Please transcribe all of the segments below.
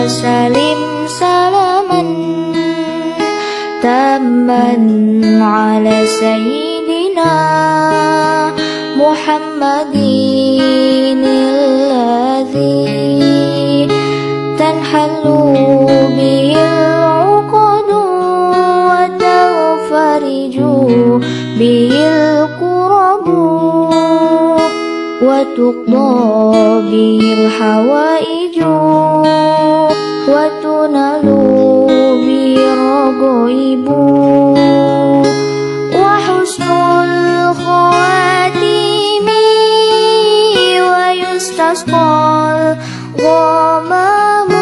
وسلم سلاما تاما على سيدنا محمد الذي تنحل به العقد وتنفرج به الكرب وتقضى به الحوائج وتنال به الرغائب وحسن الخواتيم ويستسقى الغمام.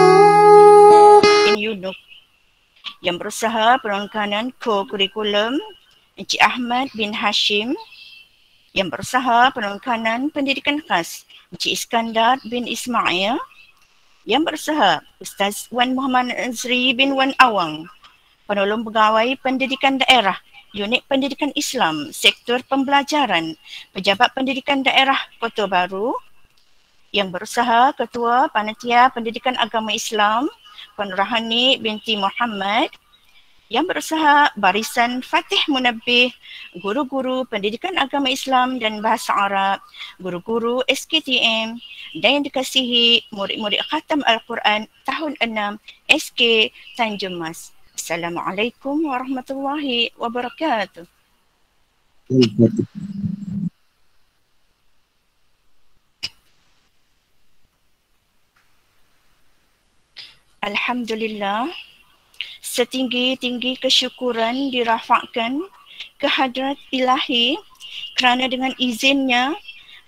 Yunuk yang berusaha penekanan ko-kurikulum Encik Ahmad bin Hashim, yang berusaha penekanan pendidikan khas Encik Iskandar bin Ismail, yang berusaha Ustaz Wan Muhammad Azri bin Wan Awang, penolong pegawai pendidikan daerah Unit Pendidikan Islam Sektor Pembelajaran Pejabat Pendidikan Daerah Kota Baru, yang berusaha Ketua Panitia Pendidikan Agama Islam Puan Rahani binti Muhammad, yang berusaha Barisan Fatih Munabbih, guru-guru pendidikan agama Islam dan bahasa Arab, guru-guru SKTM, dan yang dikasihi murid-murid Khatam Al-Quran tahun 6 SK Tanjung Mas. Assalamualaikum warahmatullahi wabarakatuh. Alhamdulillah, setinggi-tinggi kesyukuran dirafakkan ke hadrat ilahi kerana dengan izinnya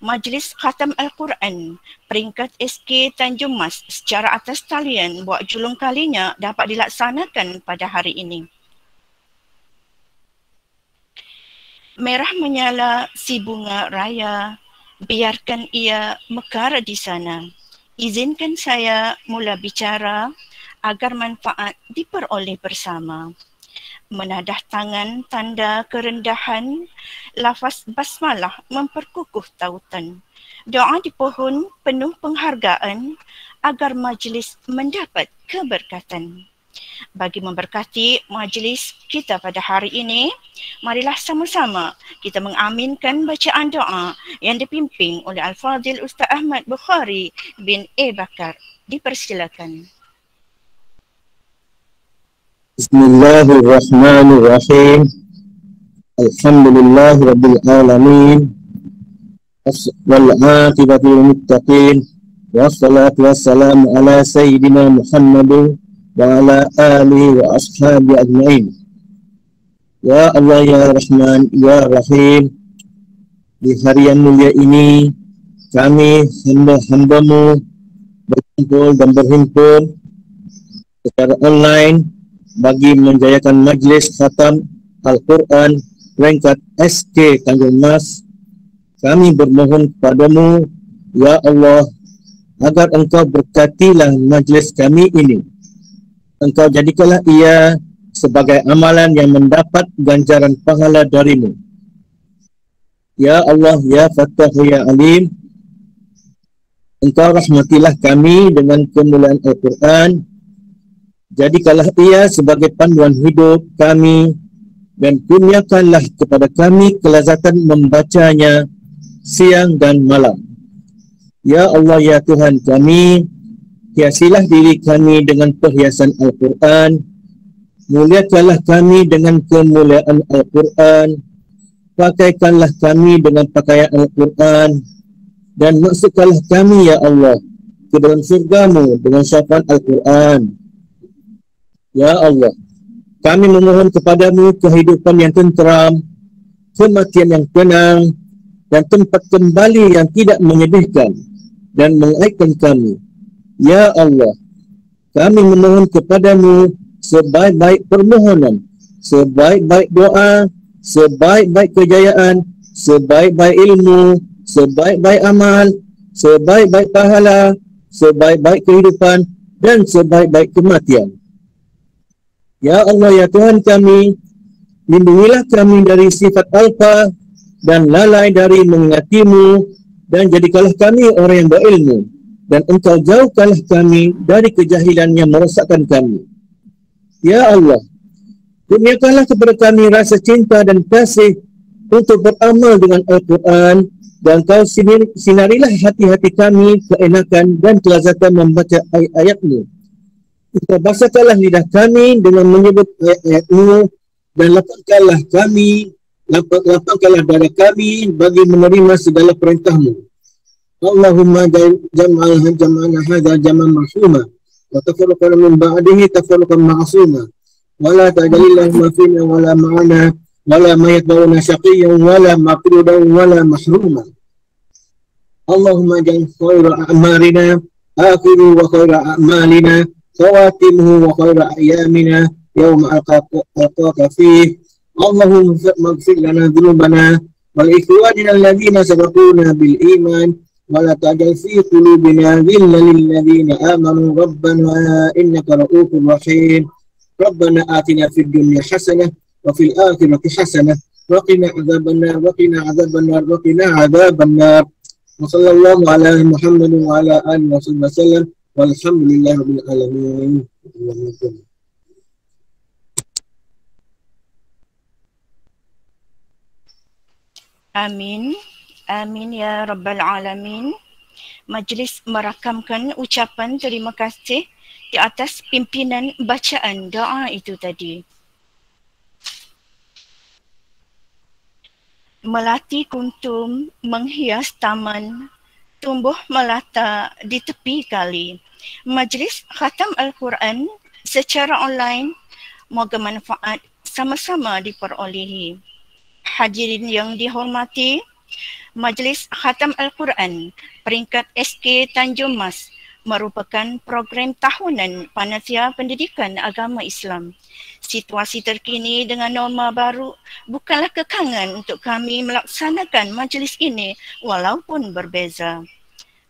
Majlis Khatam Al-Quran peringkat SK Tanjung Mas secara atas talian buat julung kalinya dapat dilaksanakan pada hari ini. Merah menyala si bunga raya, biarkan ia mekar di sana. Izinkan saya mula bicara agar manfaat diperoleh bersama. Menadah tangan tanda kerendahan, lafaz basmalah memperkukuh tautan. Doa di pohon penuh penghargaan agar majlis mendapat keberkatan. Bagi memberkati majlis kita pada hari ini, marilah sama-sama kita mengaminkan bacaan doa yang dipimpin oleh Al-Fadhil Ustaz Ahmad Bukhari bin Bakar. Dipersilakan. Bismillahirrahmanirrahim. Alhamdulillahi rabbil alamin. Wal aqibatu lil muttaqin. Wassalatu wassalamu ala sayyidina Muhammadin wa ala alihi wa ashabi ajma'in. Ya Allah ya Rahman ya Rahim, di hari yang mulia ini kami hamba-hambamu berkumpul dan berhimpun secara online bagi menjayakan Majlis Khatam Al-Quran peringkat SK Tanjung Mas. Kami bermohon kepadamu ya Allah agar engkau berkatilah majlis kami ini. Engkau jadikanlah ia sebagai amalan yang mendapat ganjaran pahala darimu. Ya Allah, ya Fattah, ya Alim, engkau rahmatilah kami dengan kemuliaan Al-Quran. Jadikanlah ia sebagai panduan hidup kami dan kurniakanlah kepada kami kelazatan membacanya siang dan malam. Ya Allah, ya Tuhan kami, hiasilah diri kami dengan perhiasan Al-Quran. Muliakanlah kami dengan kemuliaan Al-Quran. Pakaikanlah kami dengan pakaian Al-Quran. Dan masukkanlah kami, ya Allah, ke dalam surgamu dengan syafaat Al-Quran. Ya Allah, kami memohon kepadamu kehidupan yang tenteram, kematian yang tenang, dan tempat kembali yang tidak menyedihkan dan mengaitkan kami. Ya Allah, kami memohon kepadamu sebaik-baik permohonan, sebaik-baik doa, sebaik-baik kejayaan, sebaik-baik ilmu, sebaik-baik amal, sebaik-baik pahala, sebaik-baik kehidupan, dan sebaik-baik kematian. Ya Allah, ya Tuhan kami, lindungilah kami dari sifat alpa dan lalai dari mengingatimu, dan jadikanlah kami orang yang berilmu. dan Engkau jauhkanlah kami dari kejahilan yang merosakkan kami. Ya Allah, kurniakanlah kepada kami rasa cinta dan kasih untuk beramal dengan Al-Quran, dan Kau sinarilah hati-hati kami keenakan dan kelazatan membaca ayat-ayat-Mu. Engkau basahkanlah lidah kami dengan menyebut ayat-ayat-Mu, dan lapangkanlah dada kami bagi menerima segala perintah-Mu. Allahumma jam'ana hadha jam'an marhuma wa tafarraqana min ba'dihi tafarraqan ma'suma wa la taj'alillahumma fina wa la ma'ana wa la mayatba'una syaqiyyan wa la maqrudan wa la mahruma. Allahumma ja'al khayra a'malina akhiru wa khayra a'malina khawatimuhu wa khayra ayyamina yawma alqaka fih. Allahumma maghfir lana dhunubana wal ikhwanina alladhina sabaquna bil iman ولا تجعل في قلوبنا غلا للذين آمنوا ربنا إنك رؤوف رحيم ربنا آتنا في الدنيا حسنة وفي الآخرة حسنة وقنا عذاب النار وقنا عذاب النار وصلى الله على محمد وعلى آله وصحبه وسلم والحمد لله رب العالمين. Amin. Amin ya Rabbal Alamin. Majlis merakamkan ucapan terima kasih di atas pimpinan bacaan doa itu tadi. Melati kuntum menghias taman, tumbuh melata di tepi kali. Majlis khatam Al-Quran secara online, moga manfaat sama-sama diperolehi. Hadirin yang dihormati, Majlis Khatam Al-Quran peringkat SK Tanjung Mas merupakan program tahunan Panitia Pendidikan Agama Islam. Situasi terkini dengan norma baru bukanlah kekangan untuk kami melaksanakan majlis ini walaupun berbeza.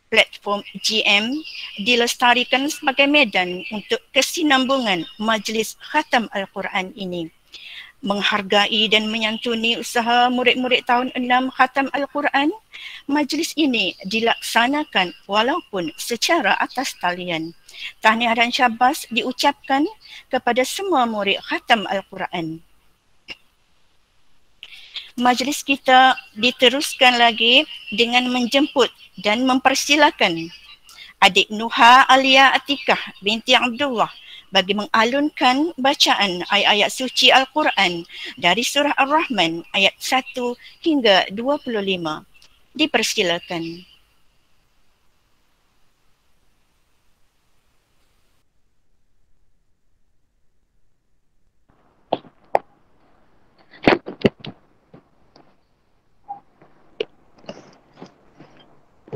Platform GM dilestarikan sebagai medan untuk kesinambungan Majlis Khatam Al-Quran ini. Menghargai dan menyantuni usaha murid-murid tahun 6 Khatam Al-Quran, majlis ini dilaksanakan walaupun secara atas talian. Tahniah dan syabas diucapkan kepada semua murid Khatam Al-Quran. Majlis kita diteruskan lagi dengan menjemput dan mempersilakan adik Nuha Alia Atikah binti Abdullah bagi mengalunkan bacaan ayat-ayat suci Al-Quran dari surah Ar-Rahman ayat 1 hingga 25. Dipersilakan.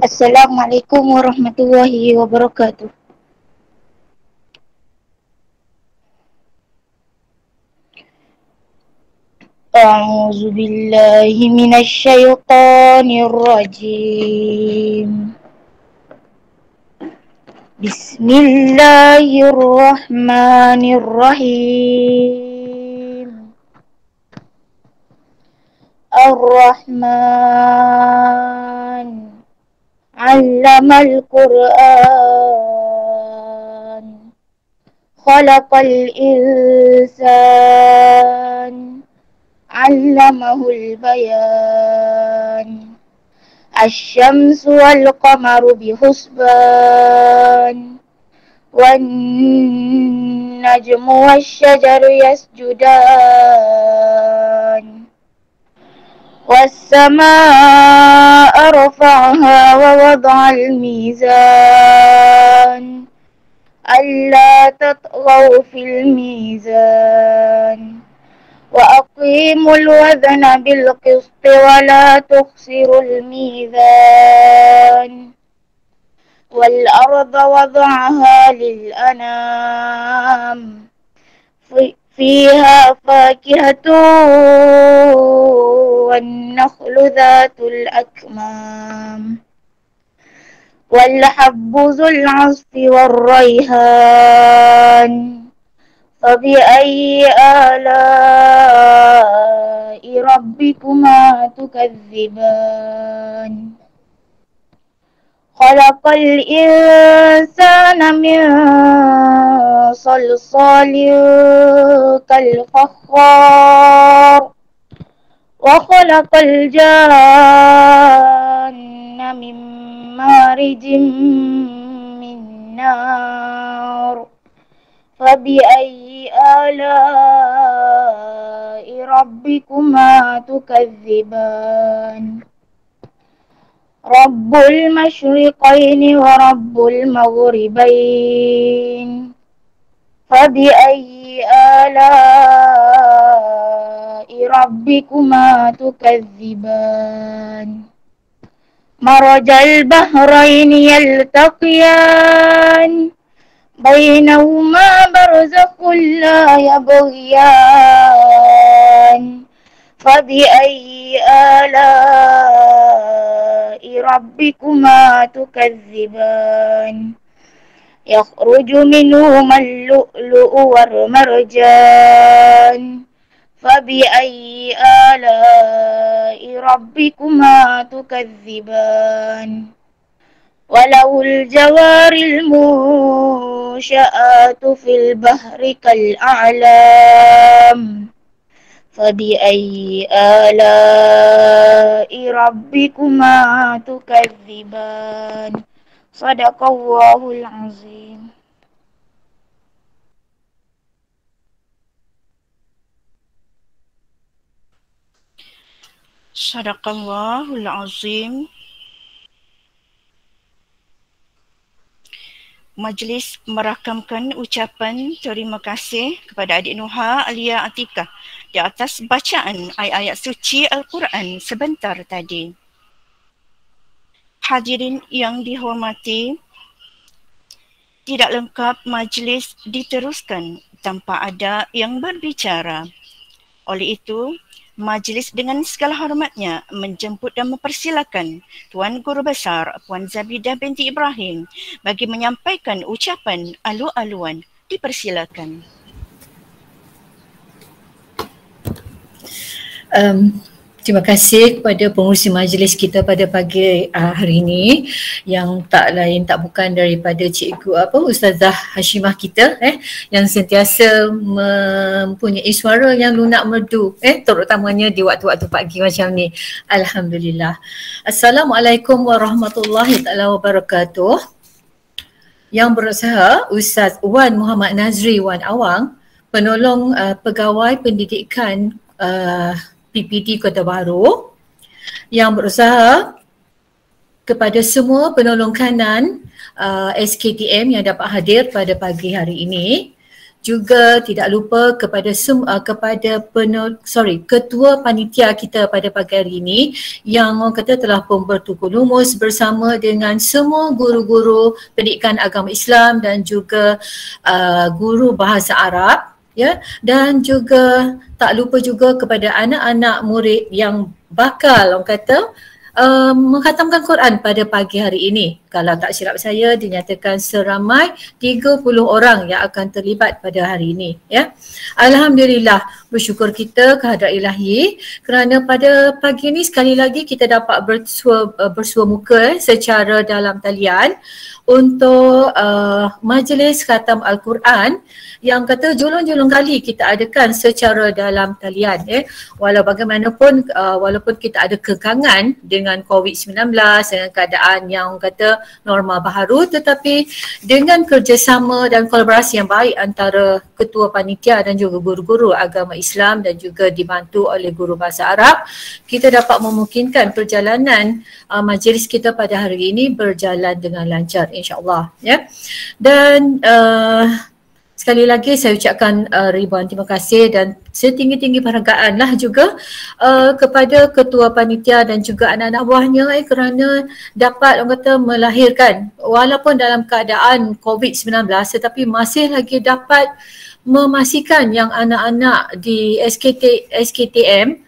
Assalamualaikum warahmatullahi wabarakatuh. أعوذ بالله من الشيطان الرجيم بسم الله الرحمن الرحيم الرحمن علم القرآن خلق الإنسان علمه البيان الشمس والقمر بحسبان والنجم والشجر يسجدان والسماء رفعها ووضع الميزان ألا تطغوا في الميزان وأقيموا الوزن بالقسط ولا تخسروا الميزان والأرض وضعها للأنام فيها فاكهة والنخل ذات الأكمام والحب ذو العصف والريحان فبأي آلاء ربكما تكذبان خلق الإنسان من صلصال كالفخار وخلق الجان من مارج من نار فبأي آلاء ربكما تكذبان رب المشرقين ورب المغربين فبأي آلاء ربكما تكذبان مرج البحرين يلتقيان بينهما برزخ لا يبغيان فبأي آلاء ربكما تكذبان يخرج منهما اللؤلؤ والمرجان فبأي آلاء ربكما تكذبان وله الجوار المنشآت في البحر كالأعلام فبأي آلاء ربكما تكذبان صدق الله العظيم. Sadaqallahul Azim. Majlis merakamkan ucapan terima kasih kepada adik Nuha Alia Atikah di atas bacaan ayat-ayat suci Al-Quran sebentar tadi. Hadirin yang dihormati, tidak lengkap majlis diteruskan tanpa ada yang berbicara. Oleh itu, majlis dengan segala hormatnya menjemput dan mempersilakan Tuan Guru Besar Puan Zabidah binti Ibrahim bagi menyampaikan ucapan alu-aluan. Dipersilakan. Terima kasih kepada pengurusi majlis kita pada pagi hari ini yang tak lain tak bukan daripada Cikgu Ustazah Hashimah kita yang sentiasa mempunyai suara yang lunak merdu terutamanya di waktu-waktu pagi macam ni. Alhamdulillah. Assalamualaikum warahmatullahi taala wabarakatuh. Yang berusaha Ustaz Wan Muhammad Nazri Wan Awang, penolong pegawai pendidikan PPD Kota Baru, yang berusaha kepada semua penolong kanan SKTM yang dapat hadir pada pagi hari ini, juga tidak lupa kepada ketua panitia kita pada pagi hari ini yang orang kata telah pun bertukar lumus bersama dengan semua guru-guru pendidikan agama Islam dan juga guru bahasa Arab. Ya, dan juga tak lupa juga kepada anak-anak murid yang bakal orang kata mengkhatamkan Quran pada pagi hari ini. Kalau tak silap saya dinyatakan seramai 30 orang yang akan terlibat pada hari ini, ya. Alhamdulillah, bersyukur kita kehadrat Ilahi kerana pada pagi ini sekali lagi kita dapat bersua muka secara dalam talian untuk majlis khatam Al-Quran yang kata julung-julung kali kita adakan secara dalam talian. Walau bagaimanapun, walaupun kita ada kekangan dengan COVID-19, dengan keadaan yang kata norma baharu, tetapi dengan kerjasama dan kolaborasi yang baik antara ketua panitia dan juga guru-guru agama Islam dan juga dibantu oleh guru bahasa Arab, kita dapat memungkinkan perjalanan majlis kita pada hari ini berjalan dengan lancar, insya-Allah, ya. Dan sekali lagi saya ucapkan ribuan terima kasih dan setinggi-tinggi penghargaan lah juga kepada ketua panitia dan juga anak-anak buahnya kerana dapat orang kata melahirkan walaupun dalam keadaan COVID-19 tetapi masih lagi dapat memastikan yang anak-anak di SKTM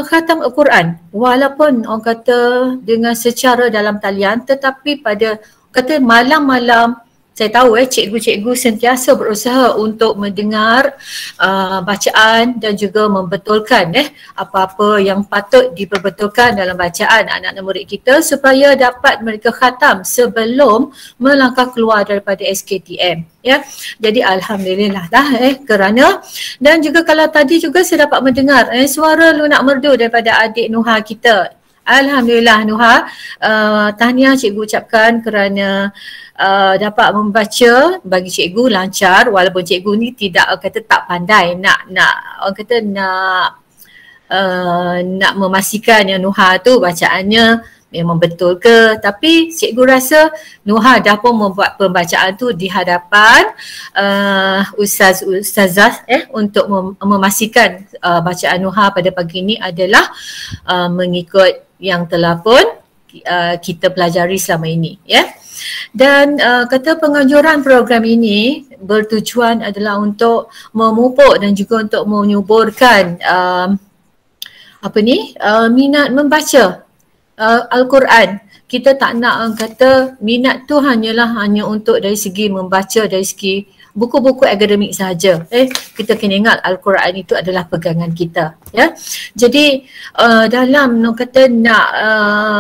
khatam Al-Quran walaupun orang kata dengan secara dalam talian tetapi pada kata malam-malam saya tahu cikgu-cikgu sentiasa berusaha untuk mendengar bacaan dan juga membetulkan apa-apa yang patut diperbetulkan dalam bacaan anak-anak murid kita supaya dapat mereka khatam sebelum melangkah keluar daripada SKTM. Ya, jadi alhamdulillah dah kerana, dan juga kalau tadi juga saya dapat mendengar suara lunak merdu daripada adik Nuha kita. Alhamdulillah Nuha, tahniah cikgu ucapkan kerana dapat membaca bagi cikgu lancar, walaupun cikgu ni tidak kata tak pandai nak orang kata nak memastikan yang Nuha tu bacaannya memang betul ke, tapi cikgu rasa Nuha dah pun membuat pembacaan tu di hadapan ustazah untuk memastikan bacaan Nuha pada pagi ni adalah mengikut yang telah pun kita pelajari selama ini, ya. Dan kata penganjuran program ini bertujuan adalah untuk memupuk dan juga untuk menyuburkan minat membaca Al-Quran. Kita tak nak orang kata minat tu hanya untuk dari segi membaca, dari segi buku-buku akademik sahaja. Kita kena ingat Al-Quran itu adalah pegangan kita, ya. Jadi dalam orang kata nak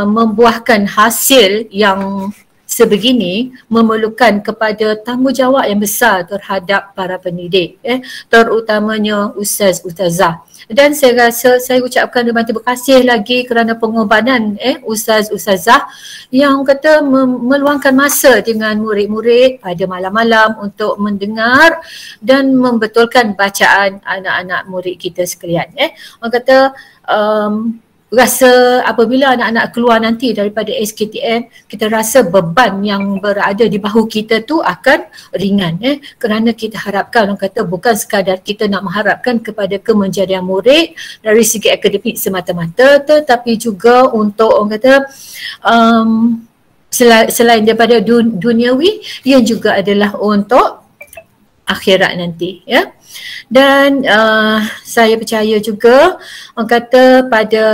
membuahkan hasil yang sebegini memerlukan kepada tanggungjawab yang besar terhadap para pendidik, terutamanya ustaz-ustazah. Dan saya rasa saya ucapkan terima kasih lagi kerana pengorbanan ustaz-ustazah yang kata meluangkan masa dengan murid-murid pada malam-malam untuk mendengar dan membetulkan bacaan anak-anak murid kita sekalian. Orang kata rasa apabila anak-anak keluar nanti daripada SKTM, kita rasa beban yang berada di bahu kita tu akan ringan, kerana kita harapkan, orang kata bukan sekadar kita nak mengharapkan kepada kemenjadian murid dari segi akademik semata-mata, tetapi juga untuk orang kata selain daripada duniawi, yang juga adalah untuk akhirat nanti, ya. Dan saya percaya juga orang kata pada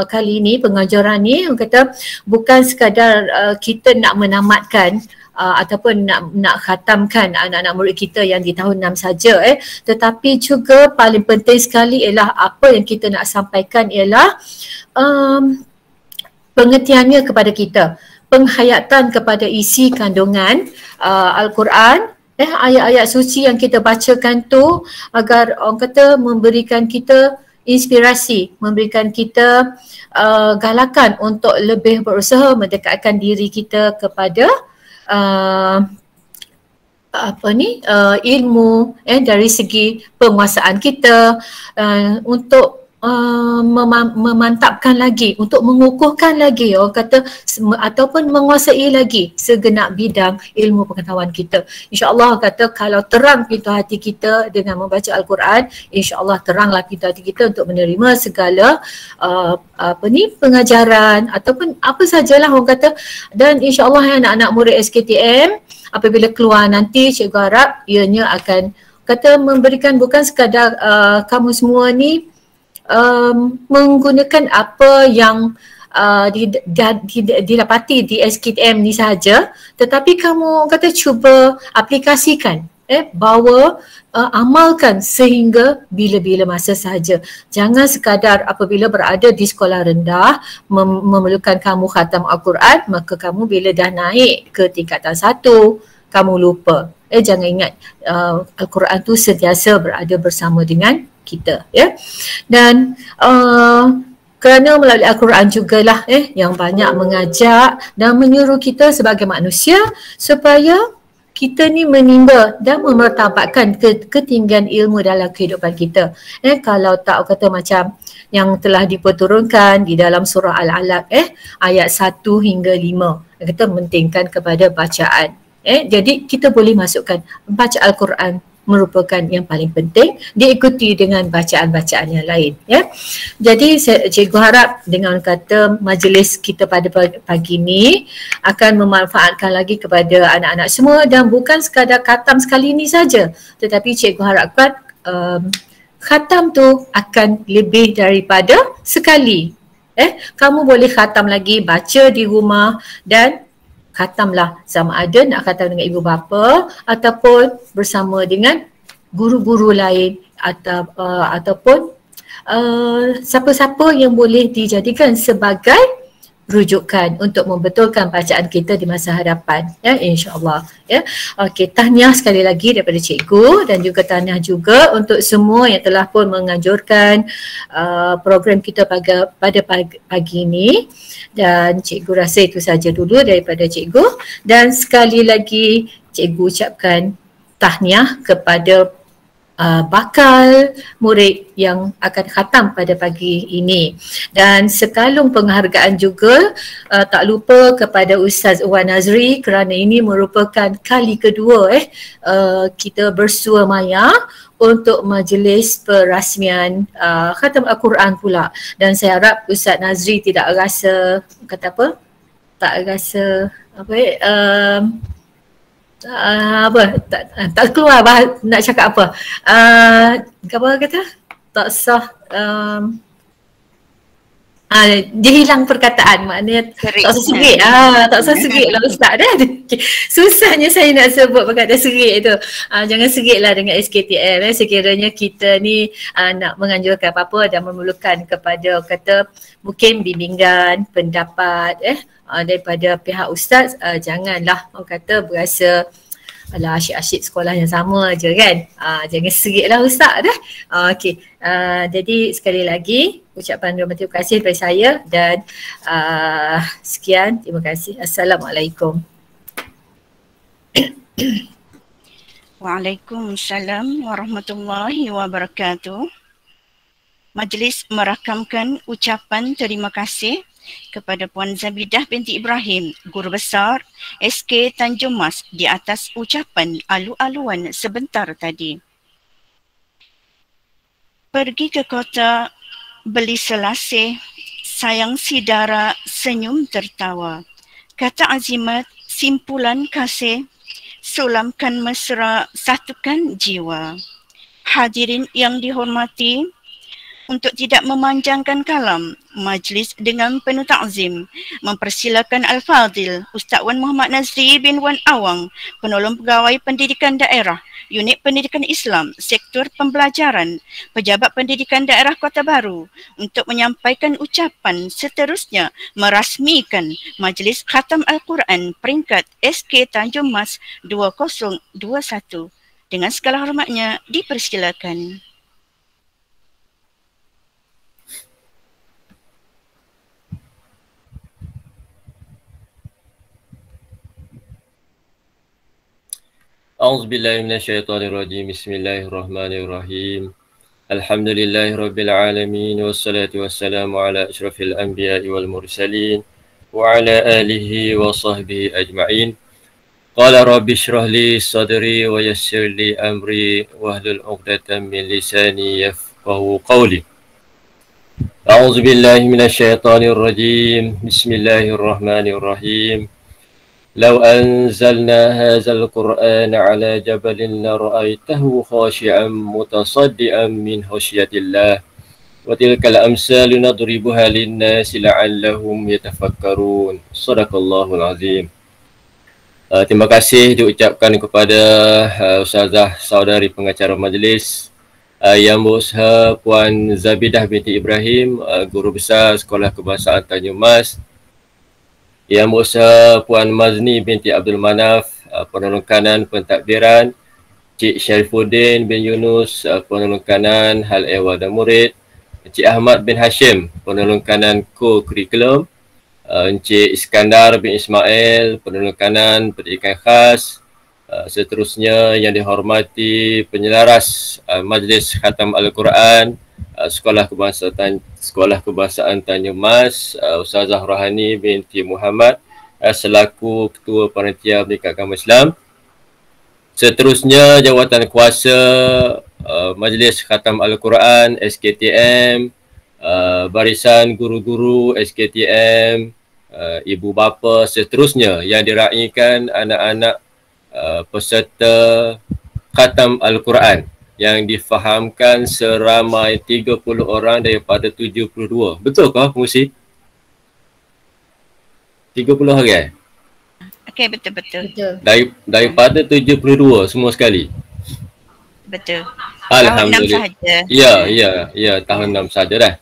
kali ini pengajaran ni orang kata bukan sekadar kita nak menamatkan ataupun nak khatamkan anak-anak murid kita yang di tahun 6 saja, tetapi juga paling penting sekali ialah apa yang kita nak sampaikan ialah pengertiannya kepada kita, penghayatan kepada isi kandungan Al-Quran, ayat-ayat suci yang kita bacakan tu, agar orang kata memberikan kita inspirasi, memberikan kita galakan untuk lebih berusaha mendekatkan diri kita kepada ilmu dari segi penguasaan kita, untuk memantapkan lagi, untuk mengukuhkan lagi orang kata ataupun menguasai lagi segenap bidang ilmu pengetahuan kita. InsyaAllah kata kalau terang pintu hati kita dengan membaca Al-Quran, insyaAllah teranglah pintu hati kita untuk menerima segala pengajaran ataupun apa sajalah orang kata. Dan insyaAllah anak-anak murid SKTM apabila keluar nanti, cikgu harap ianya akan kata memberikan bukan sekadar kamu semua ni menggunakan apa yang didapati di SKTM ni sahaja, tetapi kamu kata cuba aplikasikan, bawa amalkan sehingga bila-bila masa sahaja. Jangan sekadar apabila berada di sekolah rendah memerlukan kamu khatam Al-Quran, maka kamu bila dah naik ke tingkatan 1 kamu lupa. Jangan ingat Al-Quran tu sentiasa berada bersama dengan kita, ya. Dan kerana melalui Al-Quran jugalah yang banyak mengajak dan menyuruh kita sebagai manusia supaya kita ni menimba dan memertabatkan ketinggian ilmu dalam kehidupan kita. Kalau tak kata macam yang telah diperturunkan di dalam surah Al-Alaq ayat 1 hingga 5, kita mementingkan kepada bacaan. Jadi kita boleh masukkan baca Al-Quran merupakan yang paling penting, diikuti dengan bacaan-bacaan yang lain, ya. Jadi cikgu harap dengan kata majlis kita pada pagi ni akan memanfaatkan lagi kepada anak-anak semua, dan bukan sekadar khatam sekali ni saja, tetapi cikgu harapkan khatam tu akan lebih daripada sekali. Kamu boleh khatam lagi, baca di rumah dan khatamlah, sama ada nak khatam dengan ibu bapa ataupun bersama dengan guru-guru lain ataupun siapa-siapa yang boleh dijadikan sebagai rujukan untuk membetulkan bacaan kita di masa hadapan, ya, insya-Allah, ya. Okey, tahniah sekali lagi daripada cikgu dan juga tahniah juga untuk semua yang telah pun menganjurkan program kita pada pagi ini, dan cikgu rasa itu saja dulu daripada cikgu, dan sekali lagi cikgu ucapkan tahniah kepada bakal murid yang akan khatam pada pagi ini, dan sekalung penghargaan juga tak lupa kepada Ustaz Wan Nazri kerana ini merupakan kali kedua kita bersua maya untuk majlis perasmian khatam Al-Quran pula, dan saya harap Ustaz Nazri tidak rasa tak keluar nak cakap apa, tak sah, dia hilang perkataan, maknanya tak usah serik, tak usah serik lah Ustaz dah. Susahnya saya nak sebut perkataan serik tu. Jangan serik lah dengan SKTM, sekiranya kita ni nak menganjurkan apa-apa dan memerlukan kepada mungkin bimbingan, pendapat daripada pihak Ustaz, janganlah berasa alah asyik-asyik sekolah yang sama je kan. Jangan serik lah Ustaz dah. Okey, jadi sekali lagi ucapan terima kasih daripada saya, dan sekian, terima kasih. Assalamualaikum. Waalaikumsalam warahmatullahi wabarakatuh. Majlis merakamkan ucapan terima kasih kepada Puan Zabidah binti Ibrahim, Guru Besar SK Tanjung Mas, di atas ucapan alu-aluan sebentar tadi. Pergi ke kota, beli selasih, sayang sidara, senyum tertawa. Kata azimat, simpulan kasih, sulamkan mesra, satukan jiwa. Hadirin yang dihormati, untuk tidak memanjangkan kalam, majlis dengan penuh takzim mempersilakan Al-Fadhil Ustaz Wan Muhammad Nazri bin Wan Awang, Penolong Pegawai Pendidikan Daerah, Unit Pendidikan Islam, Sektor Pembelajaran, Pejabat Pendidikan Daerah Kota Baru, untuk menyampaikan ucapan, seterusnya merasmikan Majlis Khatam Al-Quran peringkat SK Tanjung Mas 2021. Dengan segala hormatnya, dipersilakan. A'udzubillahi minasyaitonirrajim. Bismillahirrahmanirrahim. Alhamdulillahirabbil alamin, wassalatu wassalamu ala asyrafil anbiya'i wal mursalin wa ala alihi wa sahbihi ajma'in. Qala rabbi shrah li sadri wa yassir li amri wahlul 'uqdatam min lisani yafqahu qawli. A'udzubillahi minasyaitonirrajim. Bismillahirrahmanirrahim. لو أنزلنا هذا القرآن على جبل لرأيته خاشعا متصدعا من خشية الله وتلك الأمثال نضربها للناس لعلهم يتفكرون. صدق الله العظيم. Terima kasih diucapkan kepada Ustazah saudari pengacara majlis, Yang Berusaha Puan Zabidah binti Ibrahim, Guru Besar Sekolah Kebangsaan Tanjung Mas, Yang Berusaha Puan Mazni binti Abdul Manaf, Penolong Kanan Pentadbiran, Cik Syarifuddin bin Yunus, Penolong Kanan Hal Ehwal dan Murid, Cik Ahmad bin Hashim, Penolong Kanan Co-Curriculum, Encik Iskandar bin Ismail, Penolong Kanan Pendidikan Khas, seterusnya yang dihormati penyelaras Majlis Khatam Al-Quran Sekolah Kebangsaan Tanjung Mas, Ustazah Rohani binti Muhammad selaku Ketua Panitia Pendidikan Agama Islam. Seterusnya jawatan kuasa Majlis Khatam Al-Quran SKTM, barisan guru-guru SKTM, ibu bapa, seterusnya yang diraikan anak-anak peserta Khatam Al-Quran yang difahamkan seramai 30 orang daripada 72. Betul ke pengusi? 30 orang? Okey, betul-betul. Betul. Daripada 72 semua sekali. Betul. Alhamdulillah. Tahun 6 sahaja. Ya, tahun 6 saja dah.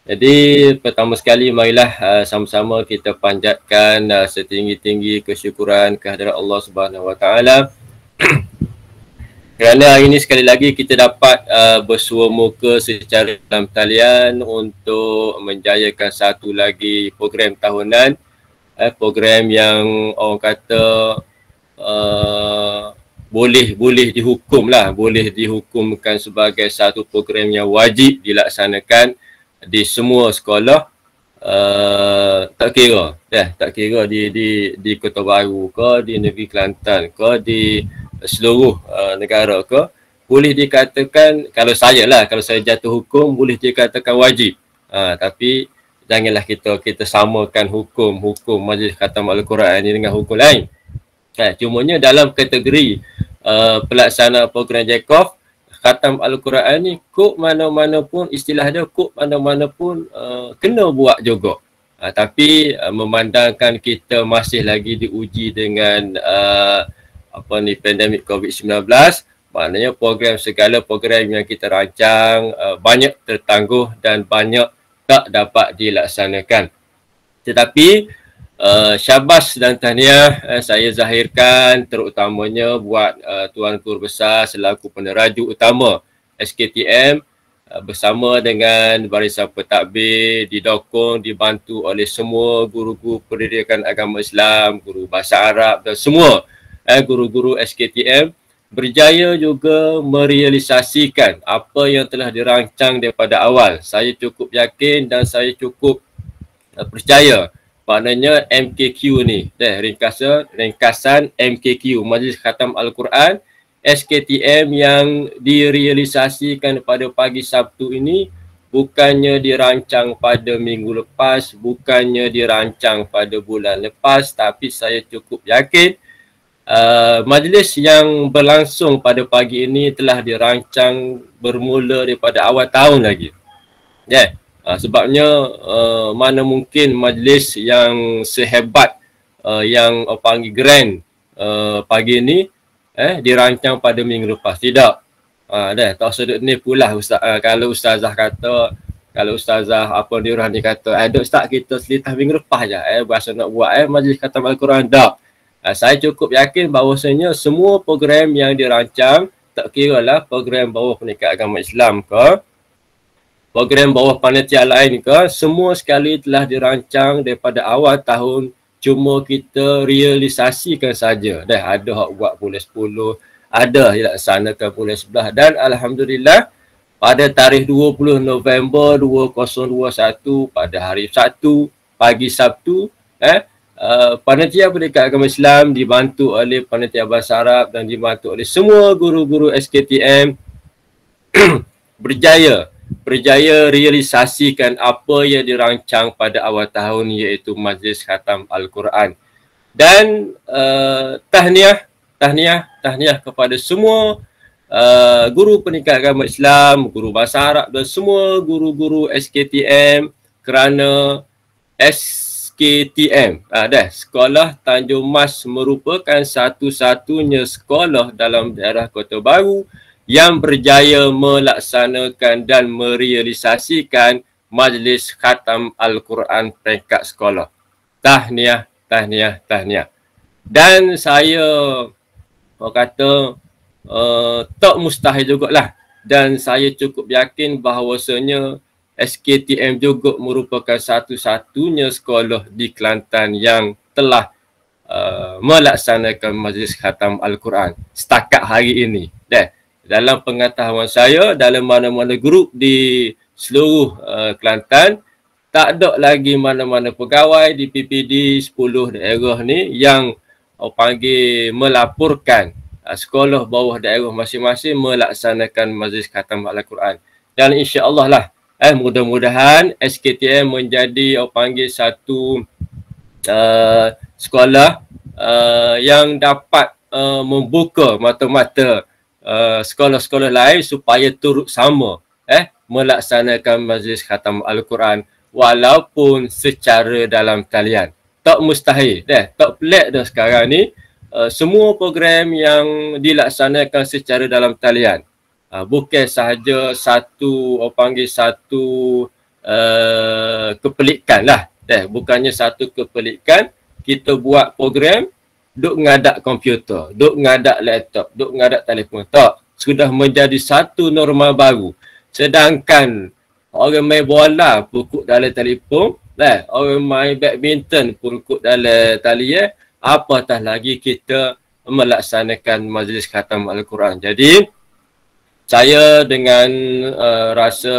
Jadi pertama sekali marilah sama-sama kita panjatkan setinggi-tinggi kesyukuran kehadirat Allah Subhanahu Wa Taala. Kerana hari ini sekali lagi kita dapat bersua muka secara dalam talian untuk menjayakan satu lagi program tahunan, program yang orang kata boleh dihukum lah, boleh dihukumkan sebagai satu program yang wajib dilaksanakan di semua sekolah, tak kira di Kota Baru ke, di Negeri Kelantan ke, di seluruh negara ke, boleh dikatakan, kalau saya jatuh hukum boleh dikatakan wajib. Tapi janganlah kita samakan hukum Majlis Khatam Al-Quran ini dengan hukum lain. Cumanya dalam kategori pelaksana program JKOF, Khatam Al-Quran ni kod mana-mana pun, istilah dia kod mana-mana pun kena buat juga. Tapi memandangkan kita masih lagi diuji dengan pandemik COVID-19, maknanya segala program yang kita rancang banyak tertangguh dan banyak tak dapat dilaksanakan. Tetapi syabas dan tahniah saya zahirkan terutamanya buat Tuan Guru Besar selaku peneraju utama SKTM bersama dengan barisan pentadbir, didokong, dibantu oleh semua guru-guru pendidikan agama Islam, guru bahasa Arab dan semua guru-guru SKTM berjaya juga merealisasikan apa yang telah dirancang daripada awal. Saya cukup yakin dan saya cukup percaya. Maknanya MKQ ni, ringkasan MKQ, Majlis Khatam Al-Quran, SKTM yang direalisasikan pada pagi Sabtu ini bukannya dirancang pada minggu lepas, bukannya dirancang pada bulan lepas, tapi saya cukup yakin majlis yang berlangsung pada pagi ini telah dirancang bermula daripada awal tahun lagi. Sebabnya mana mungkin majlis yang sehebat yang panggil grand pagi ini dirancang pada minggu lepas. Tidak. Tak sedut ni pula ustaz. Kalau ustazah kata, kalau ustazah apa diorang ni kata, ustaz kita selitah minggu lepas je berasa nak buat majlis khatam Al-Quran. Tak. Saya cukup yakin bahawasanya semua program yang dirancang, tak kira lah program bawah Pendidikan Agama Islam ke, program bawah panitia lain ke, semua sekali telah dirancang daripada awal tahun, cuma kita realisasikan saja. Dah ada hak buat bulan 10, ada dilaksanakan bulan 11 dan alhamdulillah pada tarikh 20 November 2021 pada hari Sabtu, pagi Sabtu, panitia Pendidikan Agama Islam dibantu oleh panitia bahasa Arab dan dibantu oleh semua guru-guru SKTM berjaya realisasikan apa yang dirancang pada awal tahun, iaitu Majlis Khatam Al-Quran. Dan tahniah kepada semua guru pendidikan agama Islam, guru bahasa Arab dan semua guru-guru SKTM kerana SKTM, Sekolah Tanjung Mas merupakan satu-satunya sekolah dalam daerah Kota Baru yang berjaya melaksanakan dan merealisasikan Majlis Khatam Al-Quran peringkat sekolah. Tahniah. Dan saya kata tak mustahil jugalah. Dan saya cukup yakin bahawasanya SKTM juga merupakan satu-satunya sekolah di Kelantan yang telah melaksanakan Majlis Khatam Al-Quran setakat hari ini. Dalam pengetahuan saya, dalam mana-mana grup di seluruh Kelantan, tak ada lagi mana-mana pegawai di PPD 10 daerah ni yang melaporkan sekolah bawah daerah masing-masing melaksanakan Majlis Khatam Al-Quran. Dan insya-Allah lah, mudah-mudahan SKTM menjadi satu sekolah yang dapat membuka mata-mata sekolah-sekolah lain supaya turut sama melaksanakan Majlis Khatam Al-Quran walaupun secara dalam talian. tak mustahil tak pelik dah sekarang ni semua program yang dilaksanakan secara dalam talian. Bukan sahaja satu kepelikan lah. Bukannya satu kepelikan kita buat program duk ngadak komputer, duk ngadak laptop, duk ngadak telefon. Tak, sudah menjadi satu norma baru. Sedangkan orang main bola pukul dalam telefon, orang main badminton pukul dalam talian, apatah lagi kita melaksanakan majlis khatam Al-Quran. Jadi saya dengan rasa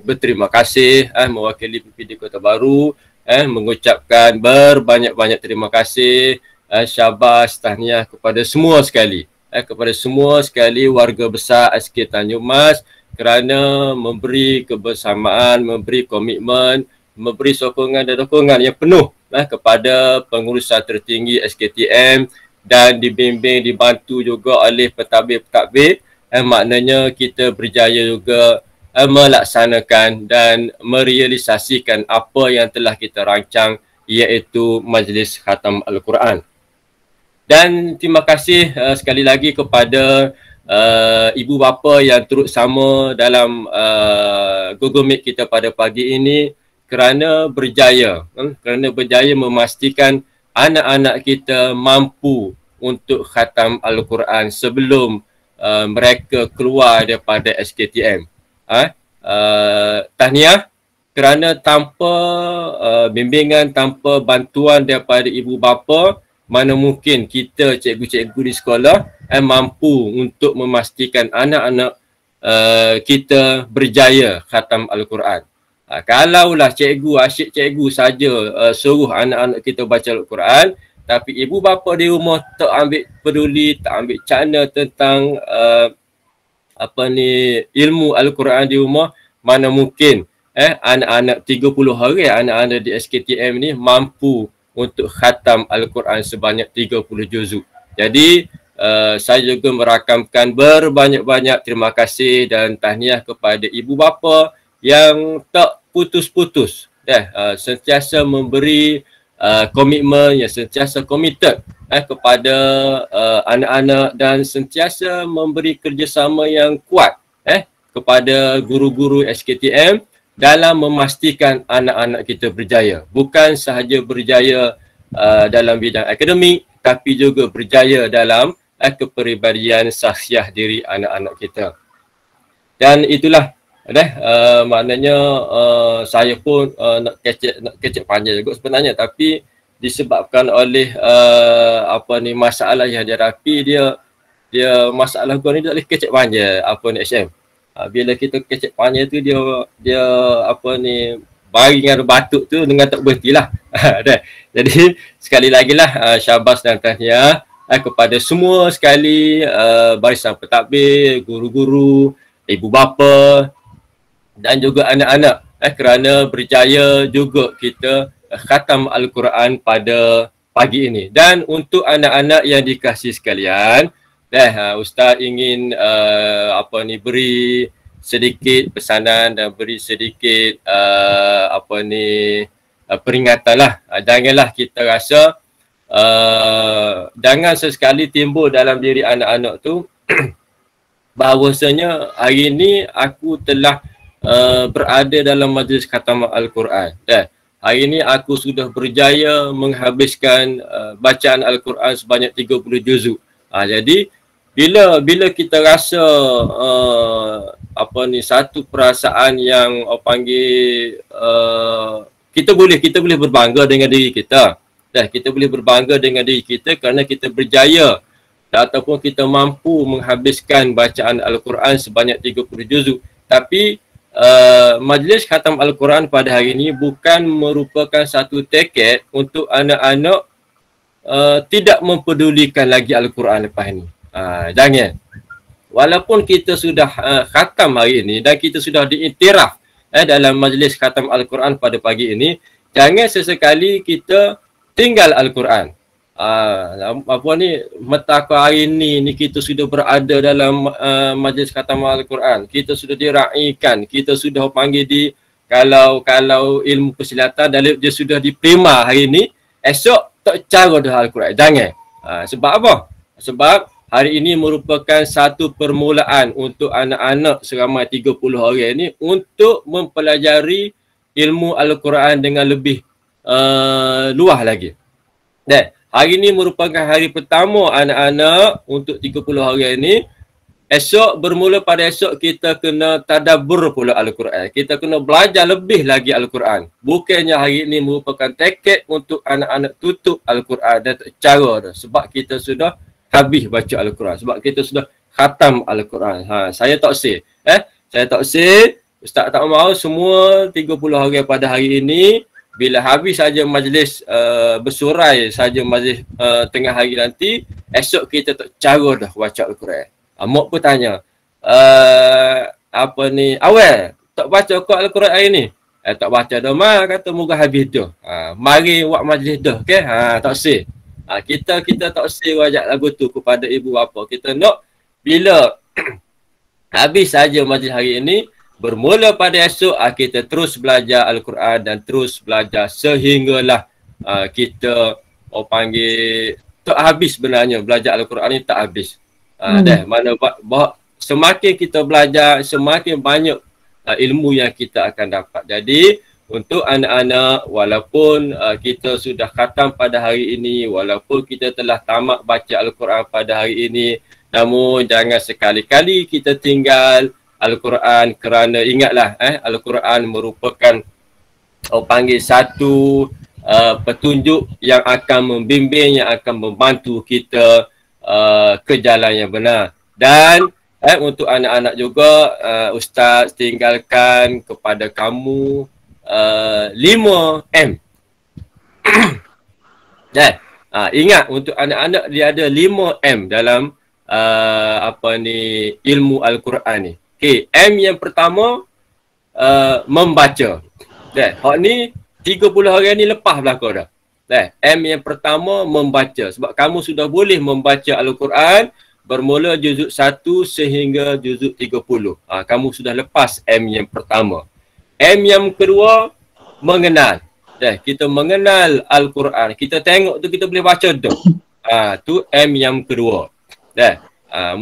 berterima kasih mewakili PPD Kota Baru mengucapkan berbanyak-banyak terima kasih, syabas, tahniah kepada semua sekali warga besar SK Tanjung Mas kerana memberi kebersamaan, memberi komitmen, memberi sokongan dan dukungan yang penuh kepada pengurusan tertinggi SKTM dan dibimbing, dibantu juga oleh pentadbir-pentadbir. Maknanya kita berjaya juga melaksanakan dan merealisasikan apa yang telah kita rancang, iaitu Majlis Khatam Al-Quran. Dan terima kasih sekali lagi kepada ibu bapa yang turut sama dalam Google Meet kita pada pagi ini kerana berjaya memastikan anak-anak kita mampu untuk khatam Al-Quran sebelum mereka keluar daripada SKTM. Tahniah kerana tanpa bimbingan, tanpa bantuan daripada ibu bapa, mana mungkin kita cikgu-cikgu di sekolah mampu untuk memastikan anak-anak kita berjaya khatam Al-Quran. Kalaulah asyik cikgu saja suruh anak-anak kita baca Al-Quran, tapi ibu bapa di rumah tak ambil peduli, tak ambil cakna tentang ilmu Al-Quran di rumah, mana mungkin anak-anak 30 hari anak-anak di SKTM ni mampu untuk khatam Al-Quran sebanyak 30 juzuk. Jadi saya juga merakamkan berbanyak-banyak terima kasih dan tahniah kepada ibu bapa yang tak putus-putus sentiasa memberi komitmen, yang sentiasa committed kepada anak-anak dan sentiasa memberi kerjasama yang kuat kepada guru-guru SKTM dalam memastikan anak-anak kita berjaya. Bukan sahaja berjaya dalam bidang akademik, tapi juga berjaya dalam kepribadian sahsiah diri anak-anak kita. Dan itulah maknanya saya pun nak kecek panjang juga sebenarnya, tapi disebabkan oleh masalah yang dihadapi dia masalah gua ni tak boleh kecek panjang SM. Bila kita kecek panjang tu dia baring ada batuk tu dengan tak berhentilah. Jadi sekali lagi lah syabas dan tahniah kepada semua sekali barisan pentadbir, guru-guru, ibu bapa dan juga anak-anak kerana berjaya juga kita khatam Al-Quran pada pagi ini. Dan untuk anak-anak yang dikasihi sekalian, Ustaz ingin beri sedikit pesanan dan beri sedikit peringatan lah. Janganlah kita rasa jangan sesekali timbul dalam diri anak-anak tu bahawasanya hari ini aku telah berada dalam majlis khatam Al-Quran. Hari ini aku sudah berjaya menghabiskan bacaan Al-Quran sebanyak 30 juzuk. Jadi bila kita rasa satu perasaan yang kita boleh berbangga dengan diri kita. Kita boleh berbangga dengan diri kita kerana kita berjaya ataupun kita mampu menghabiskan bacaan Al-Quran sebanyak 30 juzuk. Tapi majlis khatam Al-Quran pada hari ini bukan merupakan satu tiket untuk anak-anak tidak mempedulikan lagi Al-Quran lepas ini. Jangan. Walaupun kita sudah khatam hari ini dan kita sudah diiktiraf dalam majlis khatam Al-Quran pada pagi ini, jangan sesekali kita tinggal Al-Quran. Metakah hari ini kita sudah berada dalam majlis khatam Al-Quran, kita sudah diraikan, kita sudah panggil kalau ilmu persilatan dia sudah diprima hari ni, esok tak cara dah Al-Quran. Jangan. Sebab apa? Sebab hari ini merupakan satu permulaan untuk anak-anak seramai 30 orang ni untuk mempelajari ilmu Al-Quran dengan lebih luas lagi. Dan hari ini merupakan hari pertama anak-anak untuk 30 orang ni. Esok, bermula pada esok kita kena tadabbur pula Al-Quran. Kita kena belajar lebih lagi Al-Quran. Bukannya hari ini merupakan tiket untuk anak-anak tutup Al-Quran dan cara dah. Sebab kita sudah habis baca Al-Quran. Sebab kita sudah khatam Al-Quran. Saya tak say. Saya tak say. Ustaz tak mahu semua 30 orang pada hari ini, bila habis saja majlis bersurai saja majlis tengah hari nanti, esok kita tak cara dah baca Al-Quran. Mak pun tanya, awal tak baca kau Al-Quran hari ni? Tak baca dah mak, kata moga habis dah. Mari buat majlis dah, okey? Tak say. Kita tak say wajak lagu tu kepada ibu bapa. Kita nak bila habis saja majlis hari ini, bermula pada esok kita terus belajar Al-Quran dan terus belajar sehinggalah kita panggil tak habis sebenarnya belajar Al-Quran ni tak habis. Semakin kita belajar, semakin banyak ilmu yang kita akan dapat. Jadi untuk anak-anak, walaupun kita sudah khatam pada hari ini, walaupun kita telah tamat baca Al-Quran pada hari ini, namun jangan sekali-kali kita tinggal Al-Quran, kerana ingatlah Al-Quran merupakan satu petunjuk yang akan membimbing, yang akan membantu kita ke jalan yang benar. Dan untuk anak-anak juga, Ustaz tinggalkan kepada kamu 5M. Ingat, untuk anak-anak dia ada 5M dalam ilmu Al-Quran ni. Okay, M yang pertama membaca. Hak ni 30 hari ni lepas belakang dah. M yang pertama membaca. Sebab kamu sudah boleh membaca Al-Quran bermula juzuk 1 sehingga juzuk 30. Kamu sudah lepas M yang pertama. M yang kedua mengenal. Kita mengenal Al-Quran. Kita tengok tu kita boleh baca tu. Tu M yang kedua.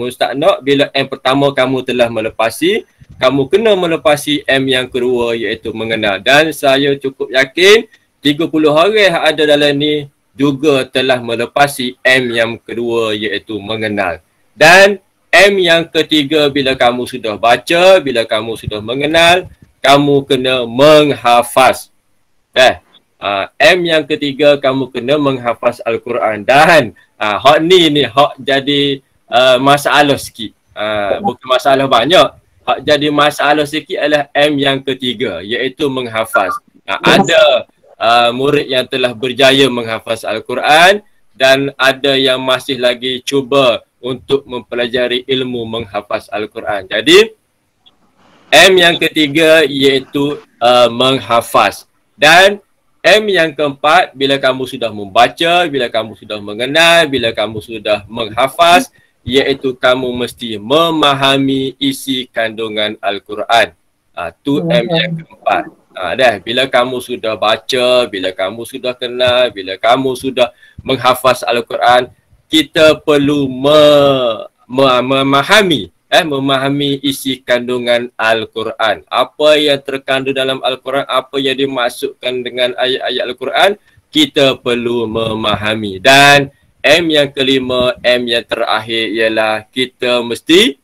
Ustaz nak bila M pertama kamu telah melepasi, kamu kena melepasi M yang kedua iaitu mengenal. Dan saya cukup yakin 30 orang yang ada dalam ni juga telah melepasi M yang kedua iaitu mengenal. Dan M yang ketiga, bila kamu sudah baca, bila kamu sudah mengenal, kamu kena menghafaz. M yang ketiga, kamu kena menghafaz Al-Quran. Dan hak ni hak jadi masalah sikit. Bukan masalah banyak. Hak jadi masalah sikit adalah M yang ketiga iaitu menghafaz. Ada murid yang telah berjaya menghafaz Al-Quran dan ada yang masih lagi cuba untuk mempelajari ilmu menghafaz Al-Quran. Jadi M yang ketiga iaitu menghafaz. Dan M yang keempat, bila kamu sudah membaca, bila kamu sudah mengenal, bila kamu sudah menghafaz, iaitu kamu mesti memahami isi kandungan Al-Quran. Tu M yang keempat. Bila kamu sudah baca, bila kamu sudah kenal, bila kamu sudah menghafaz Al-Quran, kita perlu memahami isi kandungan Al-Quran. Apa yang terkandung dalam Al-Quran, apa yang dimaksudkan dengan ayat-ayat Al-Quran, kita perlu memahami. Dan M yang kelima, M yang terakhir ialah kita mesti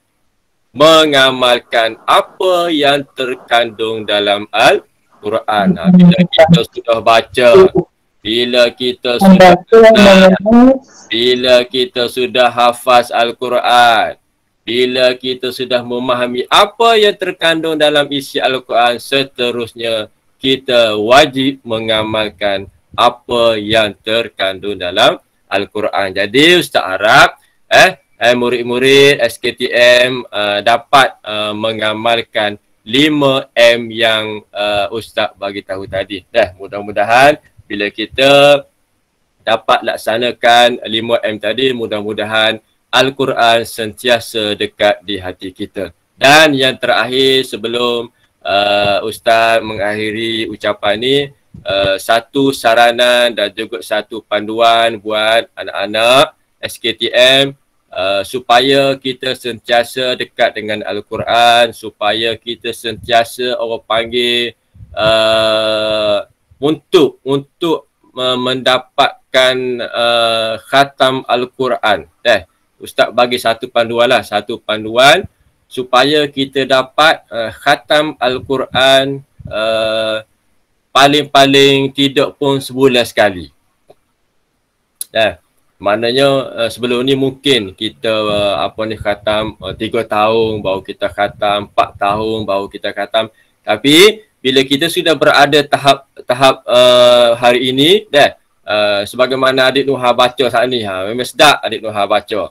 mengamalkan apa yang terkandung dalam Al-Quran. Bila kita sudah baca, bila kita sudah kenal, bila kita sudah hafaz Al-Quran, bila kita sudah memahami apa yang terkandung dalam isi Al-Quran, seterusnya kita wajib mengamalkan apa yang terkandung dalam Al-Quran. Jadi Ustaz harap murid-murid SKTM dapat mengamalkan 5M yang Ustaz bagi tahu tadi. Mudah-mudahan bila kita dapat laksanakan 5M tadi, mudah-mudahan Al-Quran sentiasa dekat di hati kita. Dan yang terakhir sebelum Ustaz mengakhiri ucapan ni satu saranan dan juga satu panduan buat anak-anak SKTM supaya kita sentiasa dekat dengan Al-Quran, supaya kita sentiasa orang panggil untuk mendapatkan khatam Al-Quran. Ustaz bagi satu panduan lah, satu panduan supaya kita dapat khatam Al-Quran paling-paling tidak pun sebulan sekali. Maknanya sebelum ni mungkin kita khatam 3 tahun baru kita khatam, 4 tahun baru kita khatam. Tapi bila kita sudah berada tahap hari ini, sebagaimana adik Nuha baca saat ni, memang sedap adik Nuha baca.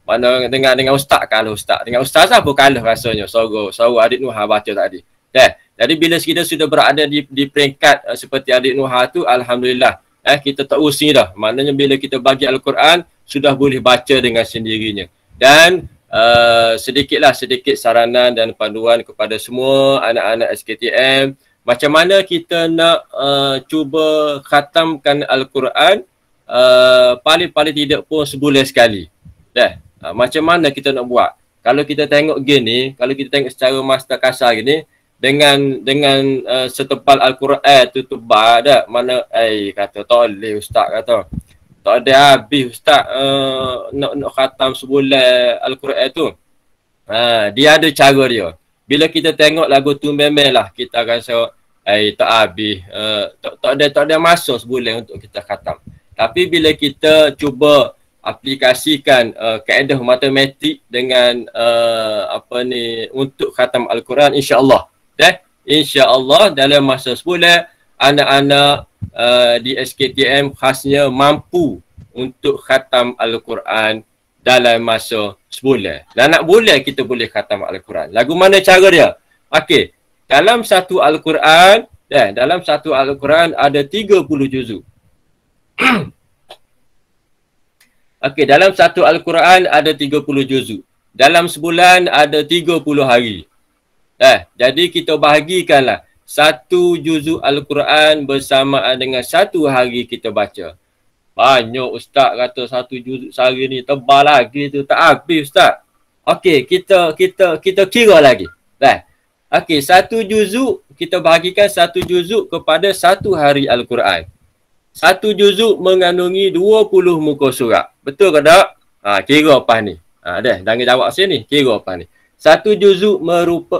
Mana dengan ustaz kalah ustaz. Dengan ustaz apa kalah rasanya. Suruh adik Nuha baca tadi. Jadi bila kita sudah berada di peringkat seperti adik Nuha tu, alhamdulillah. Kita tak using dah. Maknanya bila kita bagi Al-Quran, sudah boleh baca dengan sendirinya. Dan sedikit saranan dan panduan kepada semua anak-anak SKTM. Macam mana kita nak cuba khatamkan Al-Quran paling-paling tidak pun sebulan sekali. Macam mana kita nak buat? Kalau kita tengok gini, kalau kita tengok secara master kasar gini, dengan setebal Al-Quran tu tebal dah. Mana kata toleh ustaz kata. Tak ada habis ustaz nak khatam sebulan Al-Quran tu. Dia ada cara dia. Bila kita tengok lagu tu memanglah kita rasa tak habis. Tak ada masa sebulan untuk kita khatam. Tapi bila kita cuba aplikasikan kaedah matematik dengan untuk khatam Al-Quran, insya-Allah. InsyaAllah dalam masa sebulan anak-anak di SKTM khasnya mampu untuk khatam Al-Quran dalam masa sebulan. Dan nak boleh kita boleh khatam Al-Quran. Lagu mana cara dia? Okey, dalam satu Al-Quran, ada 30 juzuk. Okey, dalam satu Al-Quran ada 30 juzuk. Dalam sebulan ada 30 hari. Jadi kita bahagikanlah satu juzuk Al-Quran bersamaan dengan satu hari kita baca. Banyak ustaz kata satu juzuk sehari ni tebal lagi tu, tak habis ustaz. Okey, kita kira lagi. Okey, satu juzuk kita bahagikan satu juzuk kepada satu hari Al-Quran. Satu juzuk mengandungi 20 muka surat. Betul ke tak? Kira apa ni? Jangan jawab sini. Kira apa ni? Satu juzuk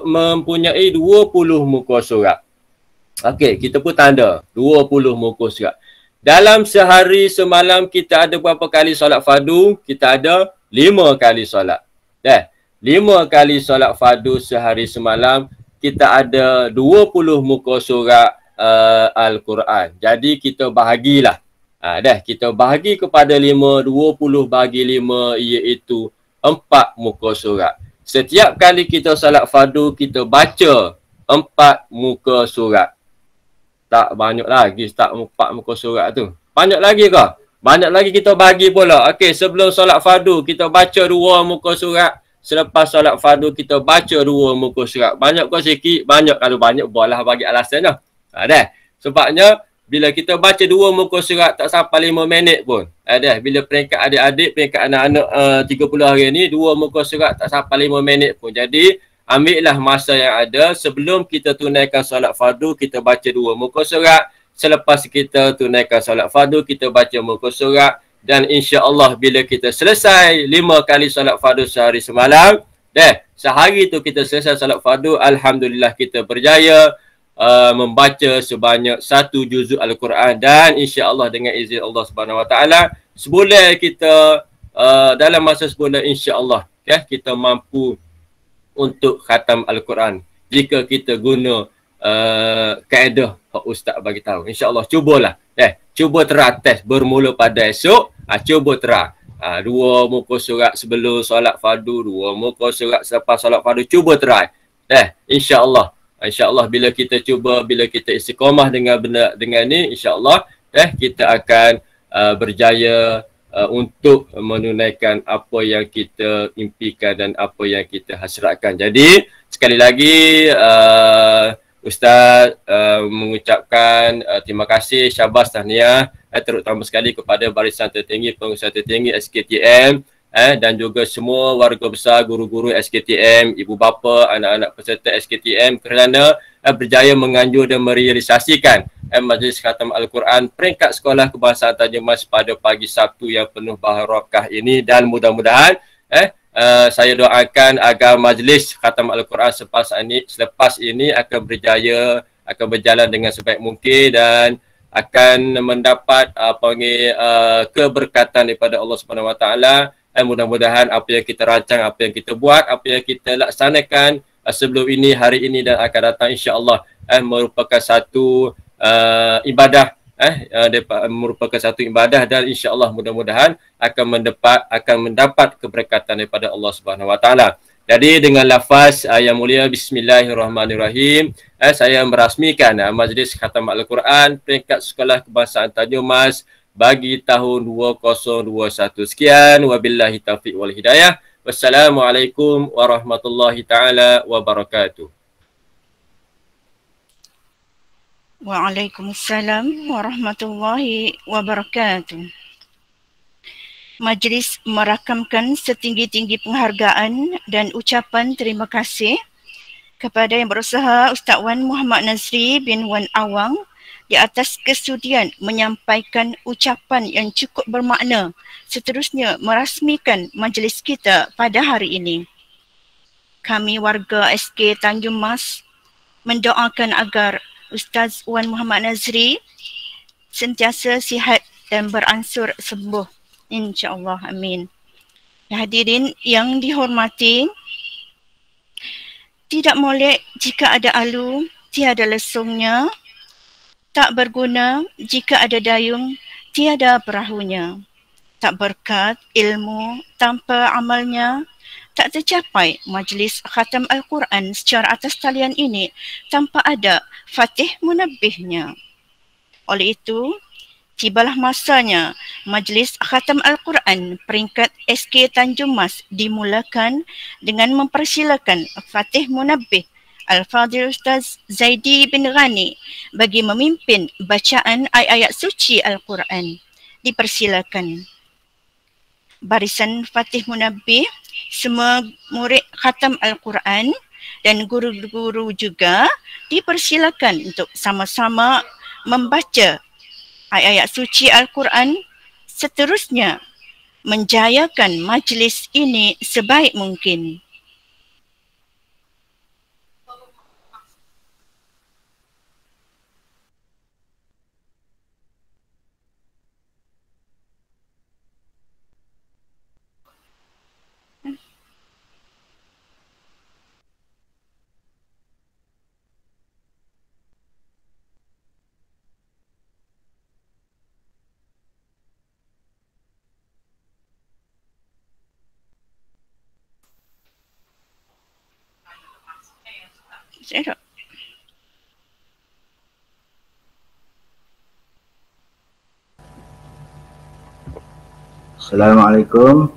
mempunyai 20 muka surat. Okey, kita pun tanda 20 muka surat. Dalam sehari semalam kita ada berapa kali solat fardu? Kita ada 5 kali solat. 5 kali solat fardu sehari semalam, kita ada 20 muka surat Al-Quran. Jadi kita bahagilah. Kita bahagi kepada 5, 20 bagi 5 iaitu 4 muka surat. Setiap kali kita salat fardu, kita baca 4 muka surat. Tak banyak lagi, tak 4 muka surat tu. Banyak lagi ke? Banyak lagi kita bagi pula. Okey, sebelum salat fardu, kita baca 2 muka surat. Selepas salat fardu, kita baca 2 muka surat. Banyak ke sikit? Banyak. Kalau banyak, boleh bagi alasan dah. Sebabnya, bila kita baca 2 muka surat tak sampai 5 minit pun. Bila peringkat adik-adik, peringkat anak-anak 30 hari ni, 2 muka surat tak sampai 5 minit pun. Jadi, ambillah masa yang ada sebelum kita tunaikan solat fardu, kita baca 2 muka surat. Selepas kita tunaikan solat fardu, kita baca muka surat. Dan insya-Allah bila kita selesai 5 kali solat fardu sehari semalam, sehari tu kita selesai solat fardu, alhamdulillah kita berjaya membaca sebanyak 1 juzuk Al-Quran. Dan insya-Allah dengan izin Allah Subhanahu Wa Taala, sebulan kita dalam masa sebulan insya-Allah kita mampu untuk khatam Al-Quran jika kita guna kaedah yang ustaz bagi tahu. Insya-Allah cubalah. Cuba test bermula pada esok. Cuba try. 2 muka surat sebelum solat fardu, 2 muka surat selepas solat fardu. Cuba try. Insya-Allah. InsyaAllah bila kita cuba, bila kita istiqamah dengan ni, insyaAllah kita akan berjaya untuk menunaikan apa yang kita impikan dan apa yang kita hasratkan. Jadi sekali lagi Ustaz mengucapkan terima kasih, syabas, tahniah terutama sekali kepada barisan tertinggi, pengurusan tertinggi SKTM dan juga semua warga besar, guru-guru SKTM, ibu bapa, anak-anak peserta SKTM kerana berjaya menganjur dan merealisasikan Majlis Khatam Al-Quran peringkat Sekolah Kebangsaan Tanjung Mas pada pagi Sabtu yang penuh barakah ini, dan mudah-mudahan saya doakan agar Majlis Khatam Al-Quran selepas ini akan berjaya, akan berjalan dengan sebaik mungkin dan akan mendapat keberkatan daripada Allah Subhanahu Wa Taala. Mudah-mudahan apa yang kita rancang, apa yang kita buat, apa yang kita laksanakan sebelum ini, hari ini dan akan datang, insya-Allah merupakan satu ibadah, merupakan satu ibadah, dan insya-Allah mudah-mudahan akan mendapat keberkatan daripada Allah Subhanahu Wa Taala. Jadi dengan lafaz yang mulia Bismillahirrahmanirrahim, saya merasmikan Majlis Khatam Al-Quran peringkat Sekolah Kebangsaan Tanjung Mas bagi tahun 2021. Sekian, wabillahi taufiq wal hidayah. Wassalamualaikum warahmatullahi taala wabarakatuh. Waalaikumsalam warahmatullahi wabarakatuh. Majlis merakamkan setinggi-tinggi penghargaan dan ucapan terima kasih kepada yang berusaha Ustaz Wan Muhammad Nazri bin Wan Awang di atas kesudian menyampaikan ucapan yang cukup bermakna, seterusnya merasmikan majlis kita pada hari ini. Kami warga SK Tanjung Mas mendoakan agar Ustaz Wan Muhammad Nazri sentiasa sihat dan beransur sembuh, insya-Allah, amin. Hadirin yang dihormati, tidak molek jika ada alu, tiada lesungnya. Tak berguna jika ada dayung, tiada perahunya. Tak berkat ilmu tanpa amalnya. Tak tercapai majlis khatam Al-Quran secara atas talian ini tanpa ada fatih munabbihnya. Oleh itu, tibalah masanya majlis khatam Al-Quran peringkat SK Tanjung Mas dimulakan dengan mempersilakan fatih munabbih Al-Fadhil Ustaz Zaidi bin Ghani bagi memimpin bacaan ayat-ayat suci Al-Quran. Dipersilakan. Barisan Fatih Munabbih, semua murid khatam Al-Quran dan guru-guru juga dipersilakan untuk sama-sama membaca ayat-ayat suci Al-Quran, seterusnya menjayakan majlis ini sebaik mungkin. Saya Assalamualaikum.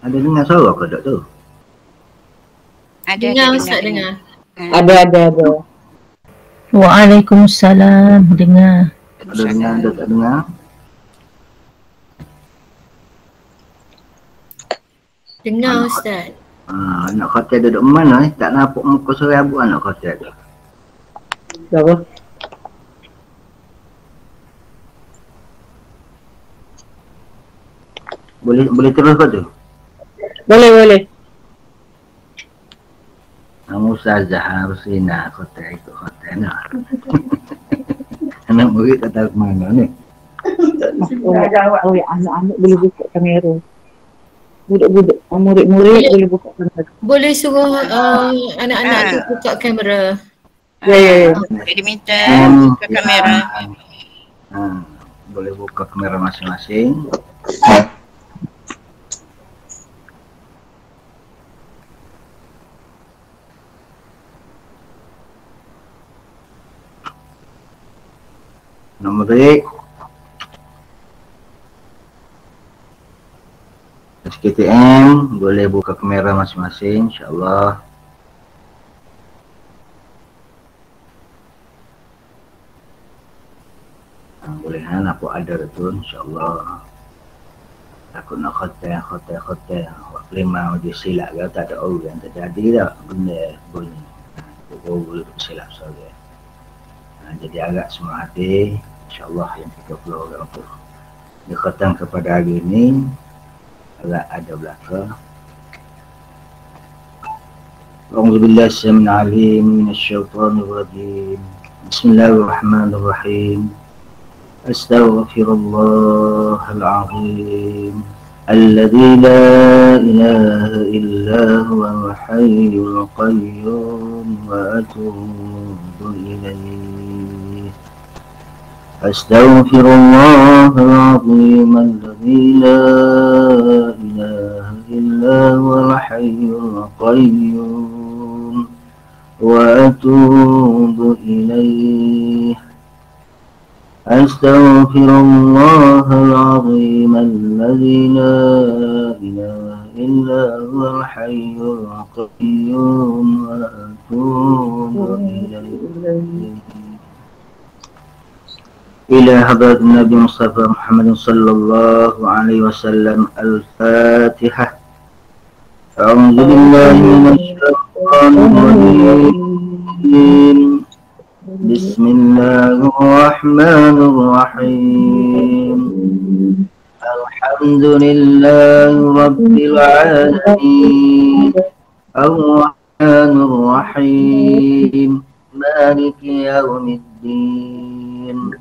Ada dengar suara ke tak tu? Dengar Ustaz, dengar. Ada. Waalaikumsalam, dengar. Ada dengar, ada tak dengar? Dengar Ustaz. Anak khotel duduk mana tak nampak muka serabut anak khotel tu. Siapa? Boleh terus ke tu? Boleh. Ustazah Rosina khotel ikut khotel nak. Anak murid tak tahu ke mana ni. Anak-anak boleh buka kamera. Budak-budak, murid-murid boleh buka kamera. Boleh suruh anak-anak tu buka kamera. Ya. Diminta buka kamera. Boleh buka kamera masing-masing. Nombor KTM boleh buka kamera masing-masing, insyaAllah. Boleh apa ada itu, insyaAllah. Takut nak khotel, lima uji silap ke, tak ada orang yang terjadi dah benda bunyi. Boleh silap saja. Jadi agak semua hati, insyaAllah yang 30 orang tu dikhatam kepada hari ini agak ada belakang. A'udzubillahi minasyaitonir alim minasyaitonir rajim. Bismillahirrahmanirrahim. Astaghfirullahal azim alladzi la ilaha illa huwal hayyul qayyum wa atubu ilaihi. Astaghfirullahal azim alladzi la ilaha illa huwal hayyul qayyum wa atubu ilaihi. Astaghfirullahal azim alladzi la ilaha illa huwal hayyul qayyum wa atubu ilaihi. إلى حضرة النبي مصطفى محمد صلى الله عليه وسلم. الفاتحة. أعوذ بالله من الشيطان الرجيم. بسم الله الرحمن الرحيم. الحمد لله رب العالمين الرحمن الرحيم مالك يوم الدين.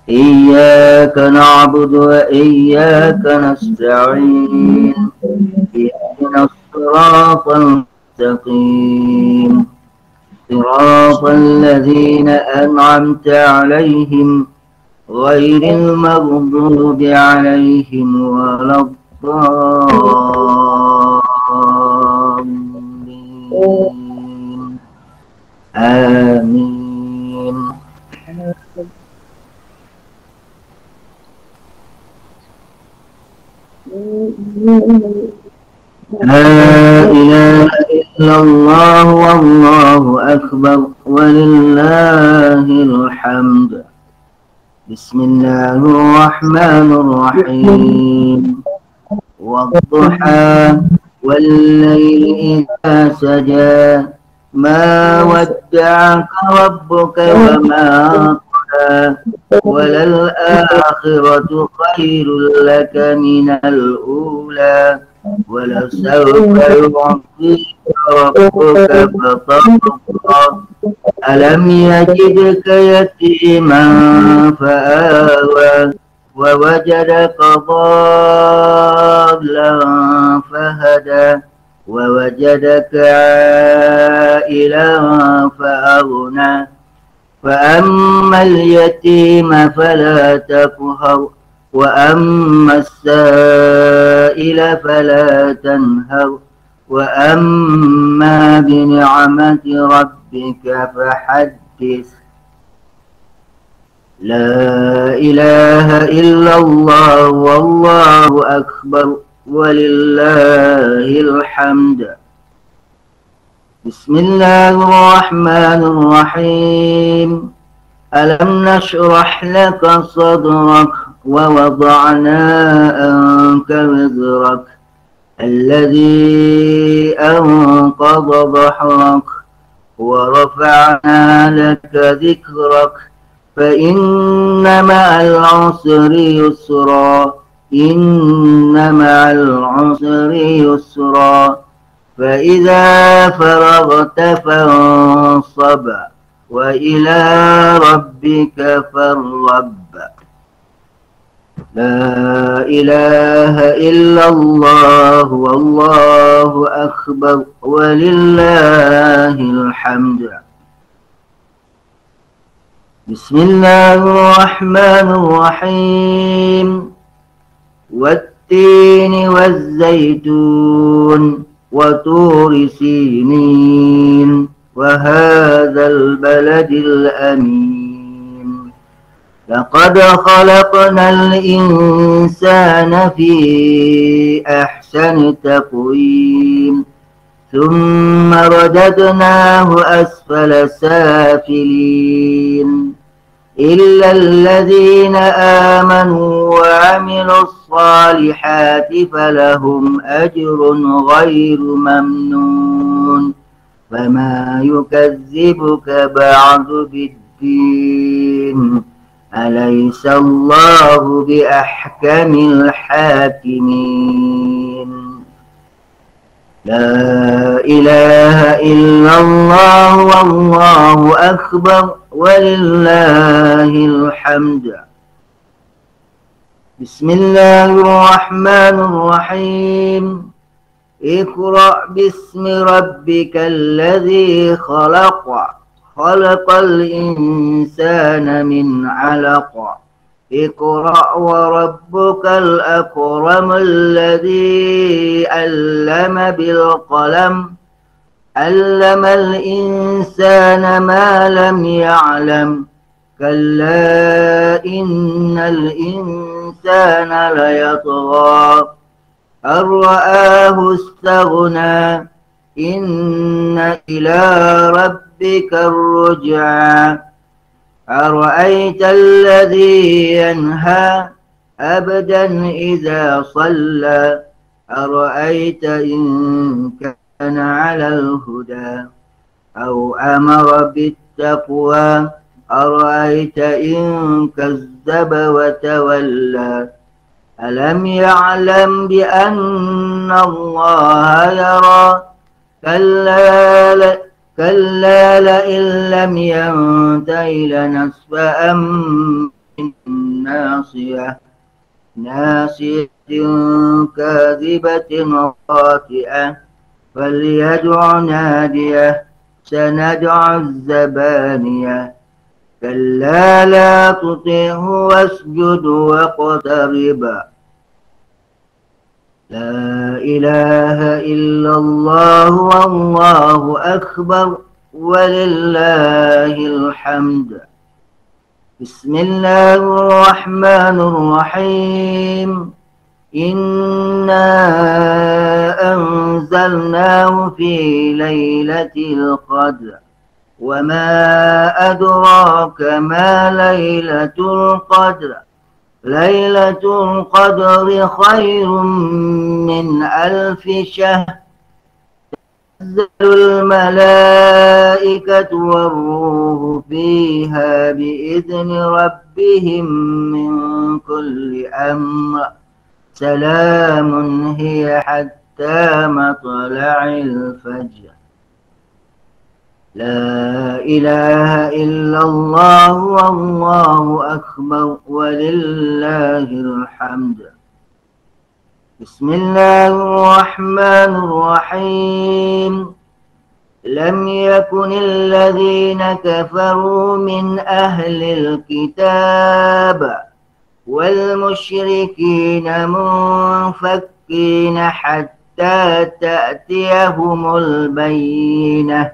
إياك نعبد وإياك نستعين. اهدنا الصراط المستقيم صراط الذين أنعمت عليهم غير المغضوب عليهم ولا الضالين. آمين. لا إله إلا الله والله أكبر ولله الحمد. بسم الله الرحمن الرحيم. والضحى والليل إذا سجى ما ودعك ربك وما قلى وللآخرة خير لك من الأولى ولسوف يعطيك ربك فترضى. ألم يجدك يتيما فآوى ووجدك ضالا فهدى ووجدك عائلا فأغنى. فأما اليتيم فلا تقهر وأما السائل فلا تنهر وأما بنعمة ربك فحدث. لا إله إلا الله والله أكبر ولله الحمد. بسم الله الرحمن الرحيم. ألم نشرح لك صدرك ووضعنا عنك وزرك الذي أنقض ظهرك ورفعنا لك ذكرك فإن مع العسر يسرا. إن مع العسر يسرا. فإذا فرغت فانصب وإلى ربك فارغب. لا إله إلا الله والله أكبر ولله الحمد. بسم الله الرحمن الرحيم. والتين والزيتون وطور سينين وهذا البلد الأمين لقد خلقنا الإنسان في أحسن تقويم ثم رددناه أسفل سافلين إلا الذين آمنوا وعملوا الصالحات فلهم أجر غير ممنون فما يكذبك بعد بالدين أليس الله بأحكم الحاكمين لا إله إلا الله والله أكبر ولله الحمد. بسم الله الرحمن الرحيم. اقرأ باسم ربك الذي خلق خلق الإنسان من علق اقرأ وربك الأكرم الذي علم بالقلم علم الإنسان ما لم يعلم كلا إن الإنسان ليطغى أن رآه استغنى إن إلى ربك الرجعى أرأيت الذي ينهى أبدا إذا صلى أرأيت إن كان على الهدى أو أمر بالتقوى أرأيت إن كذب وتولى ألم يعلم بأن الله يرى كلا لئن لم ينته لنسفعا بالناصية ناصية كاذبة خاطئة فليدع ناديه سندع الزبانية كلا لا تطعه واسجد واقترب لا إله إلا الله والله أكبر ولله الحمد. بسم الله الرحمن الرحيم. إنا أنزلناه في ليلة القدر وما أدراك ما ليلة القدر ليلة القدر خير من 1000 شهر تنزل الملائكة والروح فيها بإذن ربهم من كل أمر سلام هي حتى مطلع الفجر. لا إله إلا الله والله أكبر ولله الحمد. بسم الله الرحمن الرحيم. لم يكن الذين كفروا من أهل الكتاب والمشركين منفكين حتى تأتيهم البينة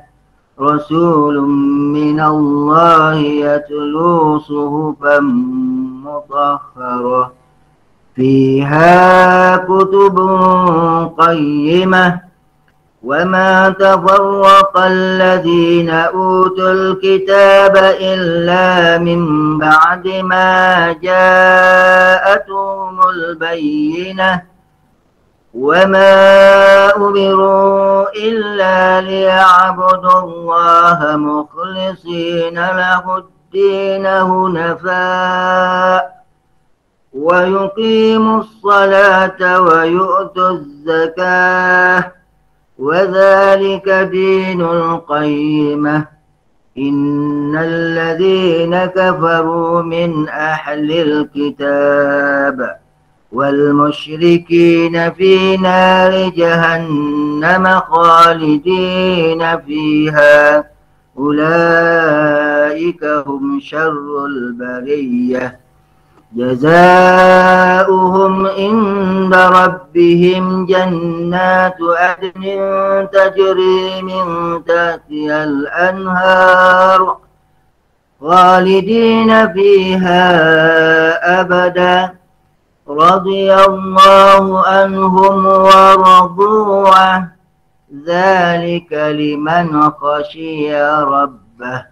رسول من الله يتلو صحفا مطهرة فيها كتب قيمة وما تفرق الذين أوتوا الكتاب إلا من بعد ما جاءتهم البينة وما أمروا إلا ليعبدوا الله مخلصين له الدين حنفاء ويقيموا الصلاة ويؤتوا الزكاة وذلك دين القيمة. إن الذين كفروا من أهل الكتاب والمشركين في نار جهنم خالدين فيها أولئك هم شر البرية جزاؤهم عند ربهم جنات عدن تجري من تحتها الأنهار خالدين فيها أبدا رضي الله عنهم ورضوا عنه ذلك لمن خشي ربه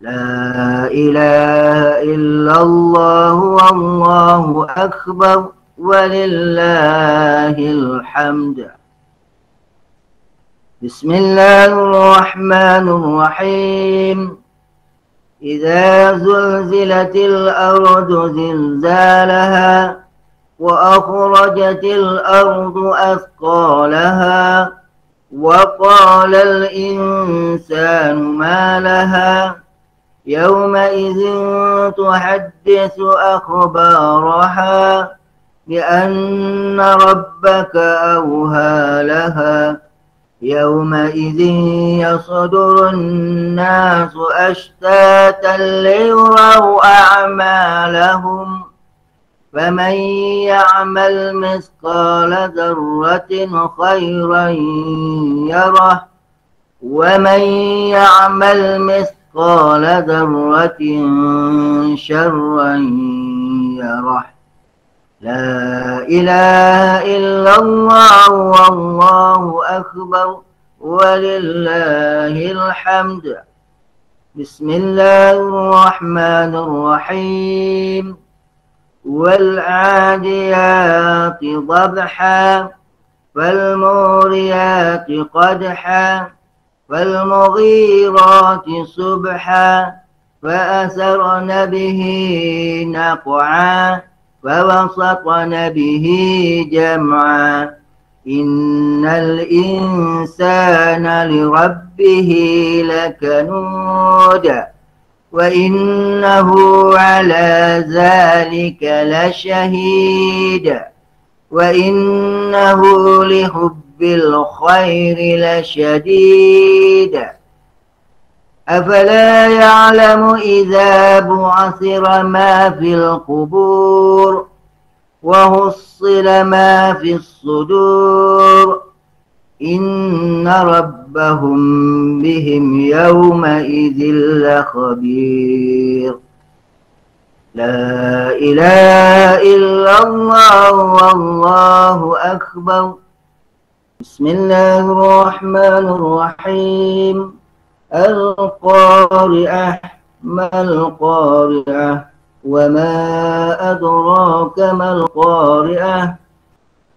لا إله إلا الله والله أكبر ولله الحمد. بسم الله الرحمن الرحيم. إذا زلزلت الأرض زلزالها وأخرجت الأرض أثقالها وقال الإنسان ما لها يومئذ تحدث أخبارها بأن ربك أوهى لها يومئذ يصدر الناس أشتاتا ليروا أعمالهم فمن يعمل مثقال ذرة خيرا يره ومن يعمل مثقال ذرة شرا يره لا إله إلا الله والله أكبر ولله الحمد. بسم الله الرحمن الرحيم. والعاديات ضبحا فالموريات قدحا فالمغيرات صبحا فأثرن به نقعا فوسطن به جمعا إن الإنسان لربه لكنود وإنه على ذلك لشهيد وإنه لحب الخير لشديد أفلا يعلم إذا بعثر ما في القبور وحصل ما في الصدور إن ربهم بهم يومئذ لخبير لا إله إلا الله والله أكبر. بسم الله الرحمن الرحيم. القارعة ما القارعة وما أدراك ما القارعة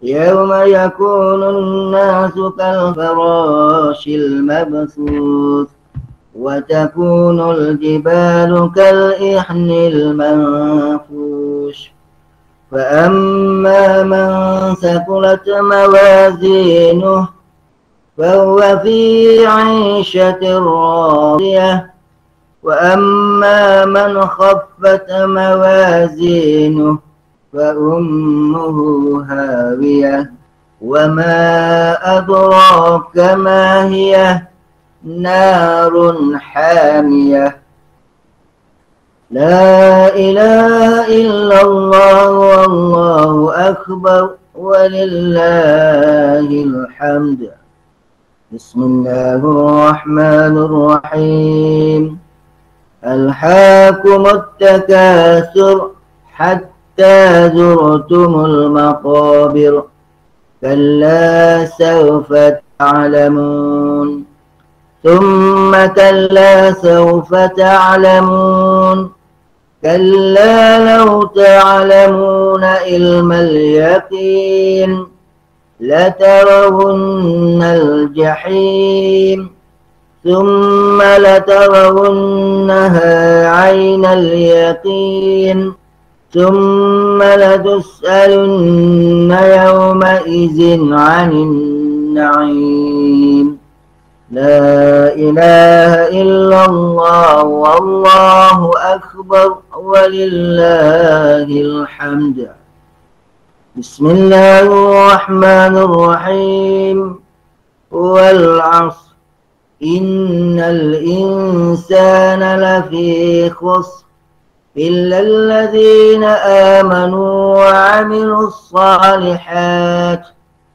يوم يكون الناس كالفراش المبثوث وتكون الجبال كالإحن المنفوش فأما من ثقلت موازينه فهو في عيشة راضية وأما من خفت موازينه فأمه هاوية وما أدراك ما هي نار حامية لا إله إلا الله والله أكبر ولله الحمد. بسم الله الرحمن الرحيم. ألهاكم التكاثر حتى زرتم المقابر كلا سوف تعلمون ثم كلا سوف تعلمون كلا لو تعلمون علم اليقين لترون الجحيم ثم لترونها عين اليقين ثم لتسألن يومئذ عن النعيم لا إله إلا الله والله أكبر ولله الحمد. بسم الله الرحمن الرحيم. والعصر إن الإنسان لفي خسر إلا الذين آمنوا وعملوا الصالحات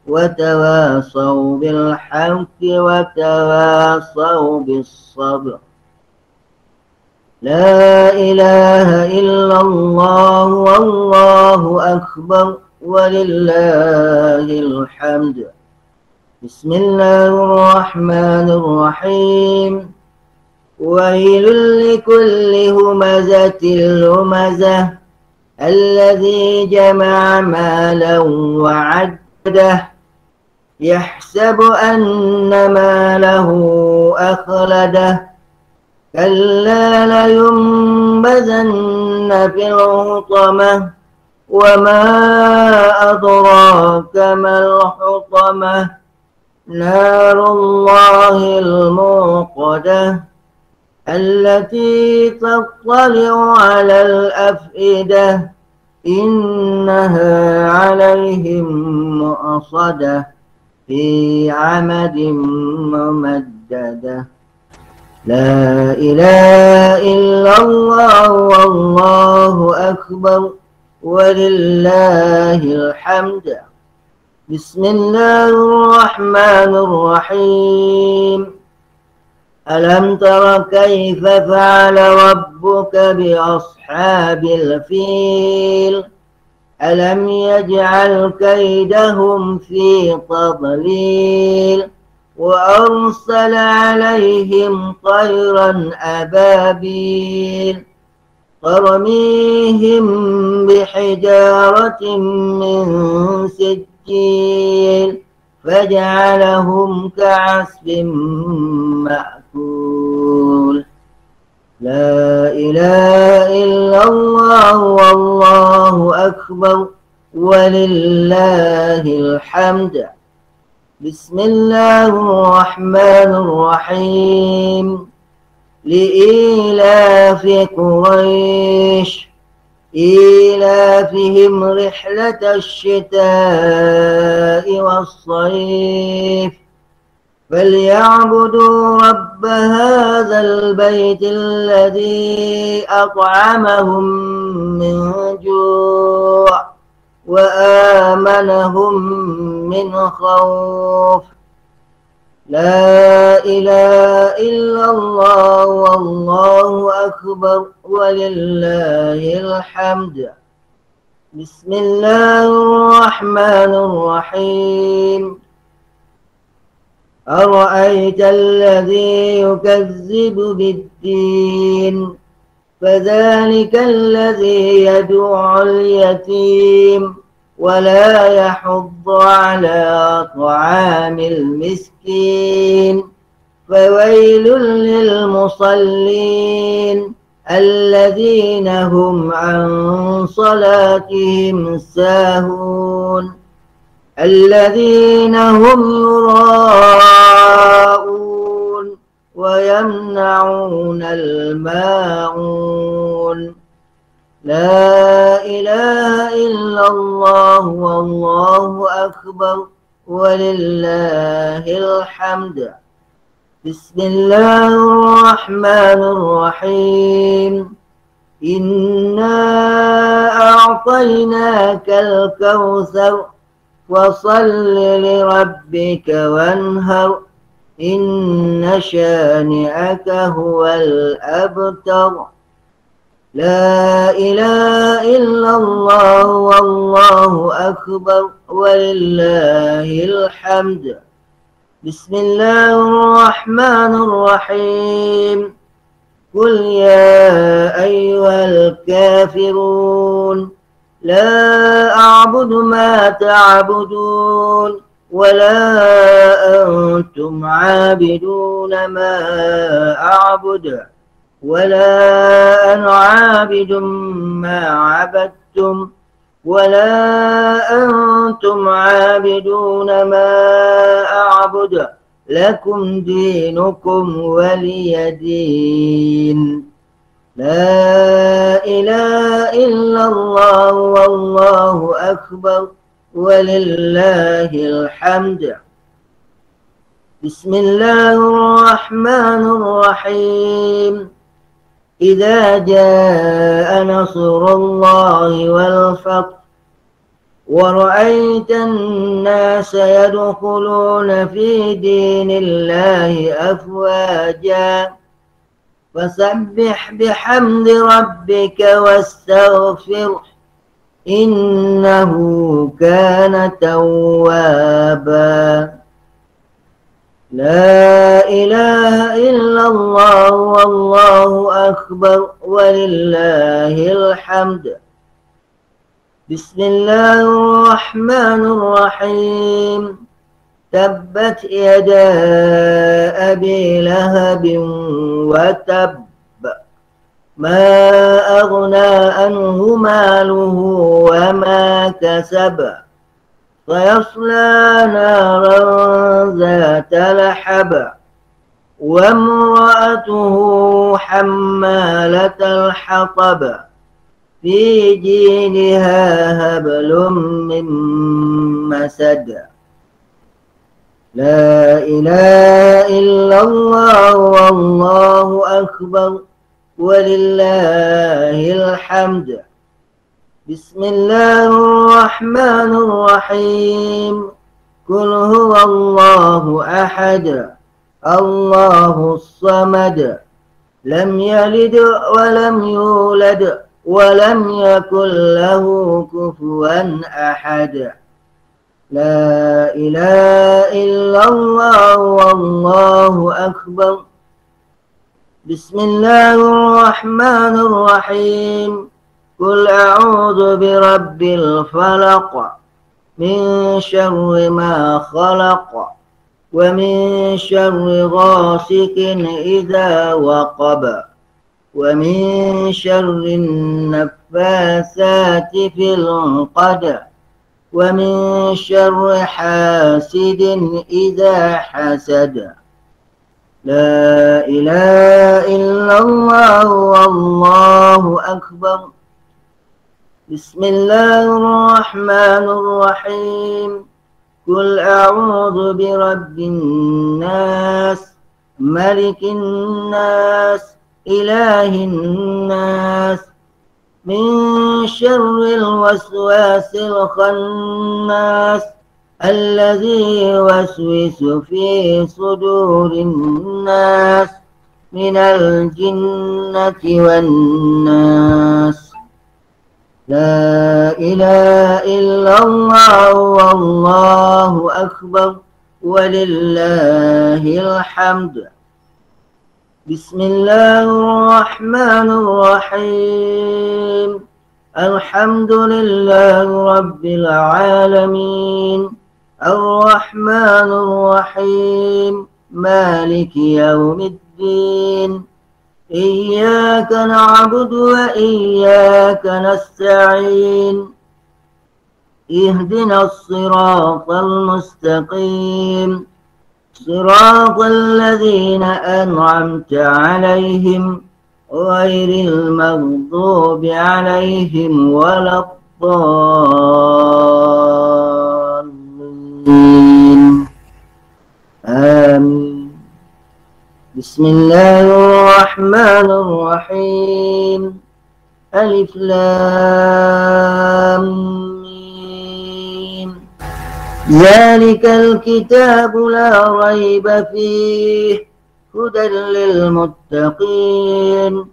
وتواصوا بالحق وتواصوا بالصبر. لا إله إلا الله والله أكبر ولله الحمد. بسم الله الرحمن الرحيم. ويل لكل همزة لمزة الذي جمع مالا وعدده يحسب أن ماله أخلده كلا لينبذن في الحطمة وما أدراك ما الحطمة نار الله الموقدة التي تطلع على الأفئدة إنها عليهم مؤصدة في عمد ممددة. لا إله إلا الله والله أكبر ولله الحمد. بسم الله الرحمن الرحيم. ألم تر كيف فعل ربك بأصحاب الفيل ألم يجعل كيدهم في تضليل وأرسل عليهم طيرا أبابيل ترميهم بحجارة من سجيل فجعلهم كعصف مأكول. لا إله إلا الله والله أكبر ولله الحمد. بسم الله الرحمن الرحيم. لإيلاف قريش إيلافهم رحلة الشتاء والصيف فليعبدوا رب هذا البيت الذي أطعمهم من جوع وآمنهم من خوف. لا إله إلا الله والله أكبر ولله الحمد. بسم الله الرحمن الرحيم. أرأيت الذي يكذب بالدين فذلك الذي يدعو اليتيم ولا يحض على طعام المسكين فويل للمصلين الذين هم عن صلاتهم ساهون الذين هم يراءون ويمنعون الماعون. لا إله إلا الله والله أكبر ولله الحمد. بسم الله الرحمن الرحيم. إنا أعطيناك الكوثر فصل لربك وانهر إن شانئك هو الأبتر. لا إله إلا الله والله أكبر ولله الحمد. بسم الله الرحمن الرحيم. قل يا أيها الكافرون لا أعبد ما تعبدون ولا أنتم عابدون ما أعبد ولا أنا عابد ما عبدتم ولا أنتم عابدون ما أعبد لكم دينكم ولي دين. لا إله إلا الله والله أكبر ولله الحمد. بسم الله الرحمن الرحيم. إذا جاء نصر الله والفتح ورأيت الناس يدخلون في دين الله أفواجا فسبح بحمد ربك واستغفره إنه كان توابا. لا إله إلا الله والله أكبر ولله الحمد. بسم الله الرحمن الرحيم. تبت يدا أبي لهب وتب ما أغنى عنه ماله وما كسب سيصلى نارا ذات لهب وامرأته حمالة الحطب في جيدها هبل من مسد. لا إله إلا الله والله أكبر ولله الحمد. بسم الله الرحمن الرحيم. قل هو الله أحد الله الصمد لم يلد ولم يولد ولم يكن له كفوا أحد. لا إله إلا الله والله أكبر. بسم الله الرحمن الرحيم. قل أعوذ برب الفلق من شر ما خلق ومن شر غاسق إذا وقب ومن شر النفاثات في العقد ومن شر حاسد إذا حسد. لا إله إلا الله والله أكبر. بسم الله الرحمن الرحيم. قل أعوذ برب الناس ملك الناس إله الناس من شر الوسواس الخناس الذي يوسوس في صدور الناس من الجنة والناس. لا إله إلا الله والله أكبر ولله الحمد. بسم الله الرحمن الرحيم. الحمد لله رب العالمين الرحمن الرحيم مالك يوم الدين إياك نعبد وإياك نستعين اهدنا الصراط المستقيم صراط الذين أنعمت عليهم غير المغضوب عليهم ولا الضالين آمين. بسم الله الرحمن الرحيم. ألف لام ميم. ذلك الكتاب لا ريب فيه هدى للمتقين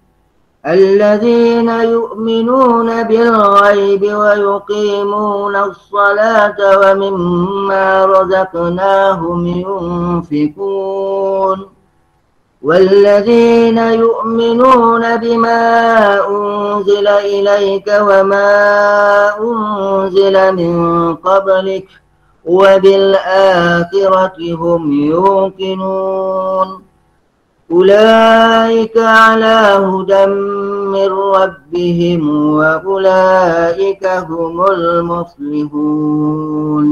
الذين يؤمنون بالغيب ويقيمون الصلاة ومما رزقناهم ينفقون والذين يؤمنون بما أنزل إليك وما أنزل من قبلك وبالآخرة هم يوقنون أولئك على هدى من ربهم وأولئك هم المفلحون.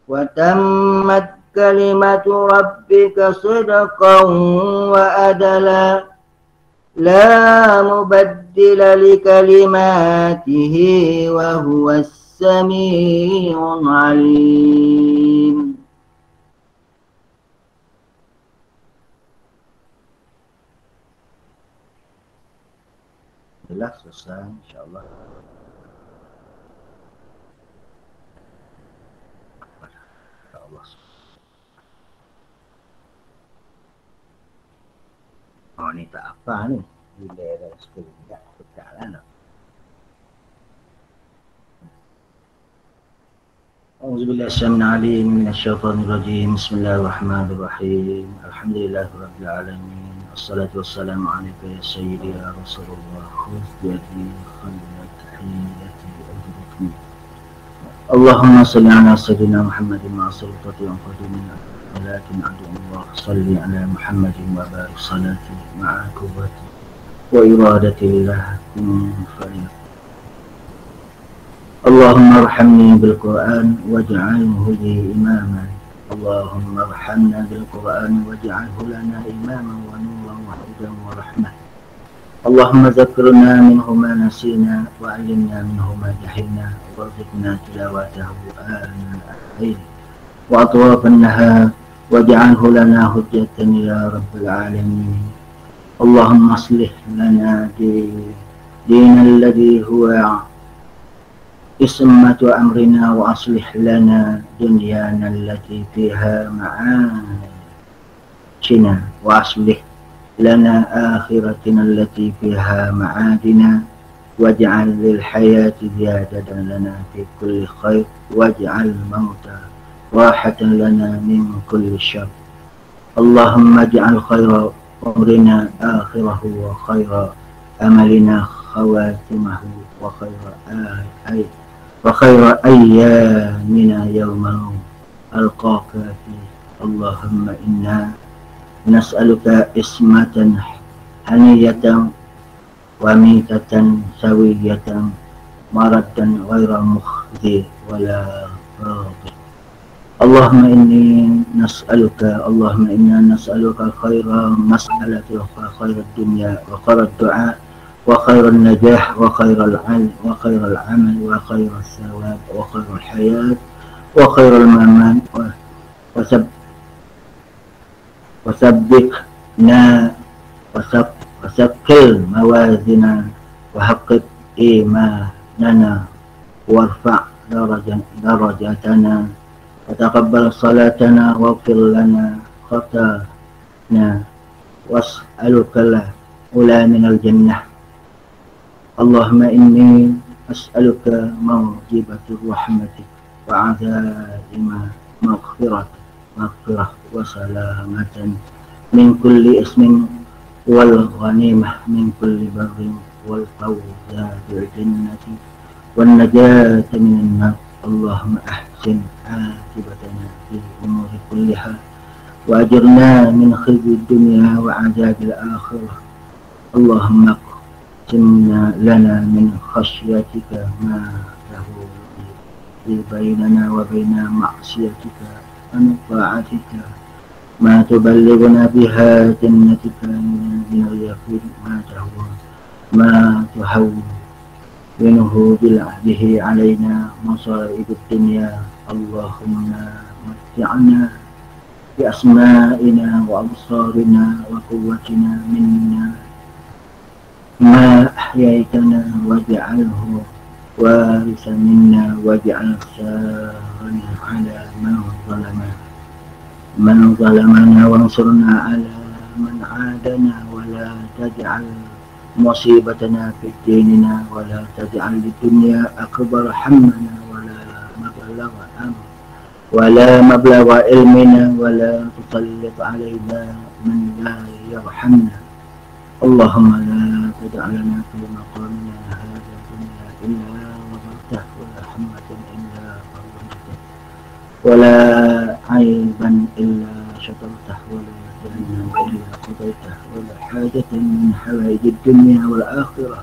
وتمت كلمة ربك صدقا وعدلا لا مبدل لكلماته وهو السميع العليم. Selesai insyaallah. Insyaallah. Oh ni tak apa ni. Bila dah sekali tak petak lah nak. Auzubillahi syaitanir alim minasyaitonir rajim. Bismillahirrahmanirrahim. Alhamdulillahirabbil alamin. Wassalatu wassalamu alayka ya sayyidi ya Rasulullah. Khudh bi yadi khairat tahiyyati ajrukum. Allahumma salli ala sayyidina Muhammadin wa sallallahu wa sallim. ولكن أدعو الله صل على محمد وبارك صلاتي مع قوتي وإرادة الله كن فيكون. اللهم ارحمني بالقرآن واجعله لي إماما. اللهم ارحمنا بالقرآن واجعله لنا إماما ونورا وهدى ورحمة. اللهم ذكرنا منه ما نسينا وعلمنا منه ما جهلنا وارزقنا تلاوته آناء الليل وأطراف النهار واجعله لنا حجة يا رب العالمين. اللهم اصلح لنا دين الذي هو عصمة أمرنا وأصلح لنا دنيانا التي فيها معاشنا وأصلح لنا آخرتنا التي فيها معادنا واجعل للحياة زيادة لنا في كل خير واجعل الموت راحة لنا من كل شر. اللهم اجعل خير أمرنا آخره وخير أملنا خواتمه وخير أيامنا يوم ألقاك فيه. اللهم إنا نسألك اسمة هنية وميتة سوية مردا غير مخزي ولا راضي. اللهم إنا نسألك خير مسألة وخير الدنيا وخير الدعاء وخير النجاح وخير العلم وخير العمل وخير الثواب وخير الحياة وخير الممات وثبتنا وثقل موازنا وحقق إيماننا وارفع درجاتنا وتقبل صلاتنا واغفر لنا خطانا واسألك العلا من الجنة. اللهم إني أسألك موجبة رحمتك وعزائم مغفرة وسلامة من كل اسم والغنيمة من كل بر والفوز بالجنة والنجاة من النار. اللهم أحسن عاقبتنا في الأمور كلها وأجرنا من خزي الدنيا وعذاب الآخرة. اللهم اقسم لنا من خشيتك ما تهون بيننا وبين معصيتك ومن طاعتك ما تبلغنا بها جنتك من اليقين ما تهون منه بالعهده علينا مصائب الدنيا. اللهم متعنا بأسمائنا وأبصارنا وقوتنا منا ما أحييتنا واجعله وارثا منا واجعل ثارنا على من ظلمنا وانصرنا على من عادنا ولا تجعل مصيبتنا في ديننا ولا تجعل الدنيا أكبر همنا ولا مبلغ علمنا ولا تسلط علينا من لا يرحمنا. اللهم لا تدع لنا في مقامنا هذا الدنيا إلا غفرته ولا حمة إلا فرجته ولا عيبا إلا شكرته ولا دينا إلا قضيته ولا حاجة من حوائج الدنيا والآخرة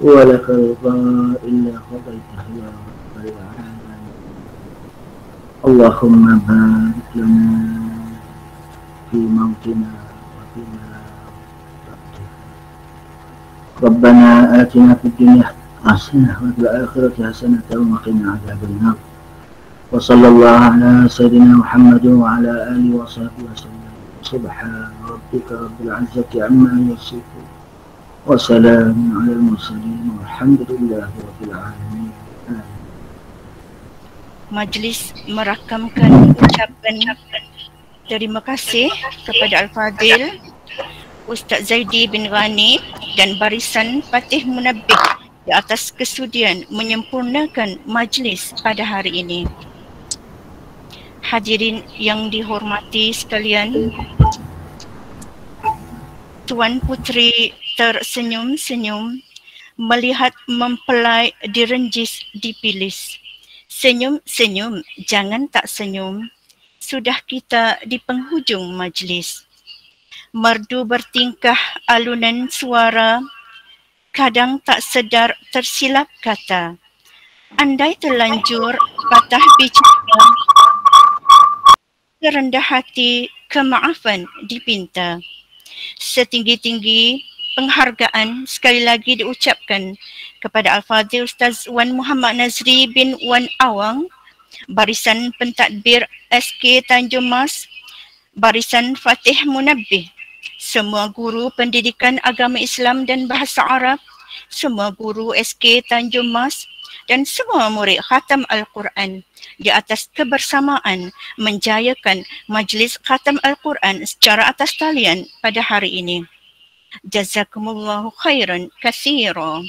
ولك الرضا إلا قضيته يا رب العالمين. اللهم بارك لنا في موتنا وفيما بعده. ربنا آتنا في الدنيا حسنة وفي الآخرة حسنة وقنا عذاب النار. وصلى الله على سيدنا محمد وعلى آله وصحبه وسلم. سبحان ربك رب العزة عما يصفون وسلام على المرسلين والحمد لله رب العالمين. Majlis merakamkan ucapan terima kasih kepada Al-Fadhil Ustaz Zaidi bin Ghani dan barisan Fatih Munabbih di atas kesudian menyempurnakan majlis pada hari ini. Hadirin yang dihormati sekalian, Tuan Puteri tersenyum-senyum melihat mempelai direnjis dipilis. Senyum-senyum, jangan tak senyum. Sudah kita di penghujung majlis. Merdu bertingkah alunan suara, kadang tak sedar tersilap kata. Andai terlanjur patah bicara, serendah hati kemaafan dipinta. Setinggi-tinggi penghargaan sekali lagi diucapkan kepada Al-Fadhil Ustaz Wan Muhammad Nazri bin Wan Awang, barisan pentadbir SK Tanjung Mas, barisan Fatih Munabbih, semua guru pendidikan agama Islam dan bahasa Arab, semua guru SK Tanjung Mas dan semua murid khatam Al-Quran di atas kebersamaan menjayakan majlis khatam Al-Quran secara atas talian pada hari ini. Jazakumullahu khairan katsira.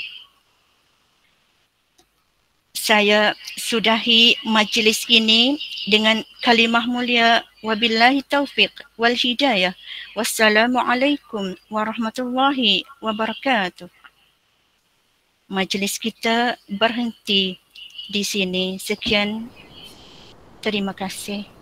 Saya sudahi majlis ini dengan kalimah mulia wabillahi taufiq wal hidayah. Wassalamualaikum warahmatullahi wabarakatuh. Majlis kita berhenti di sini. Sekian. Terima kasih.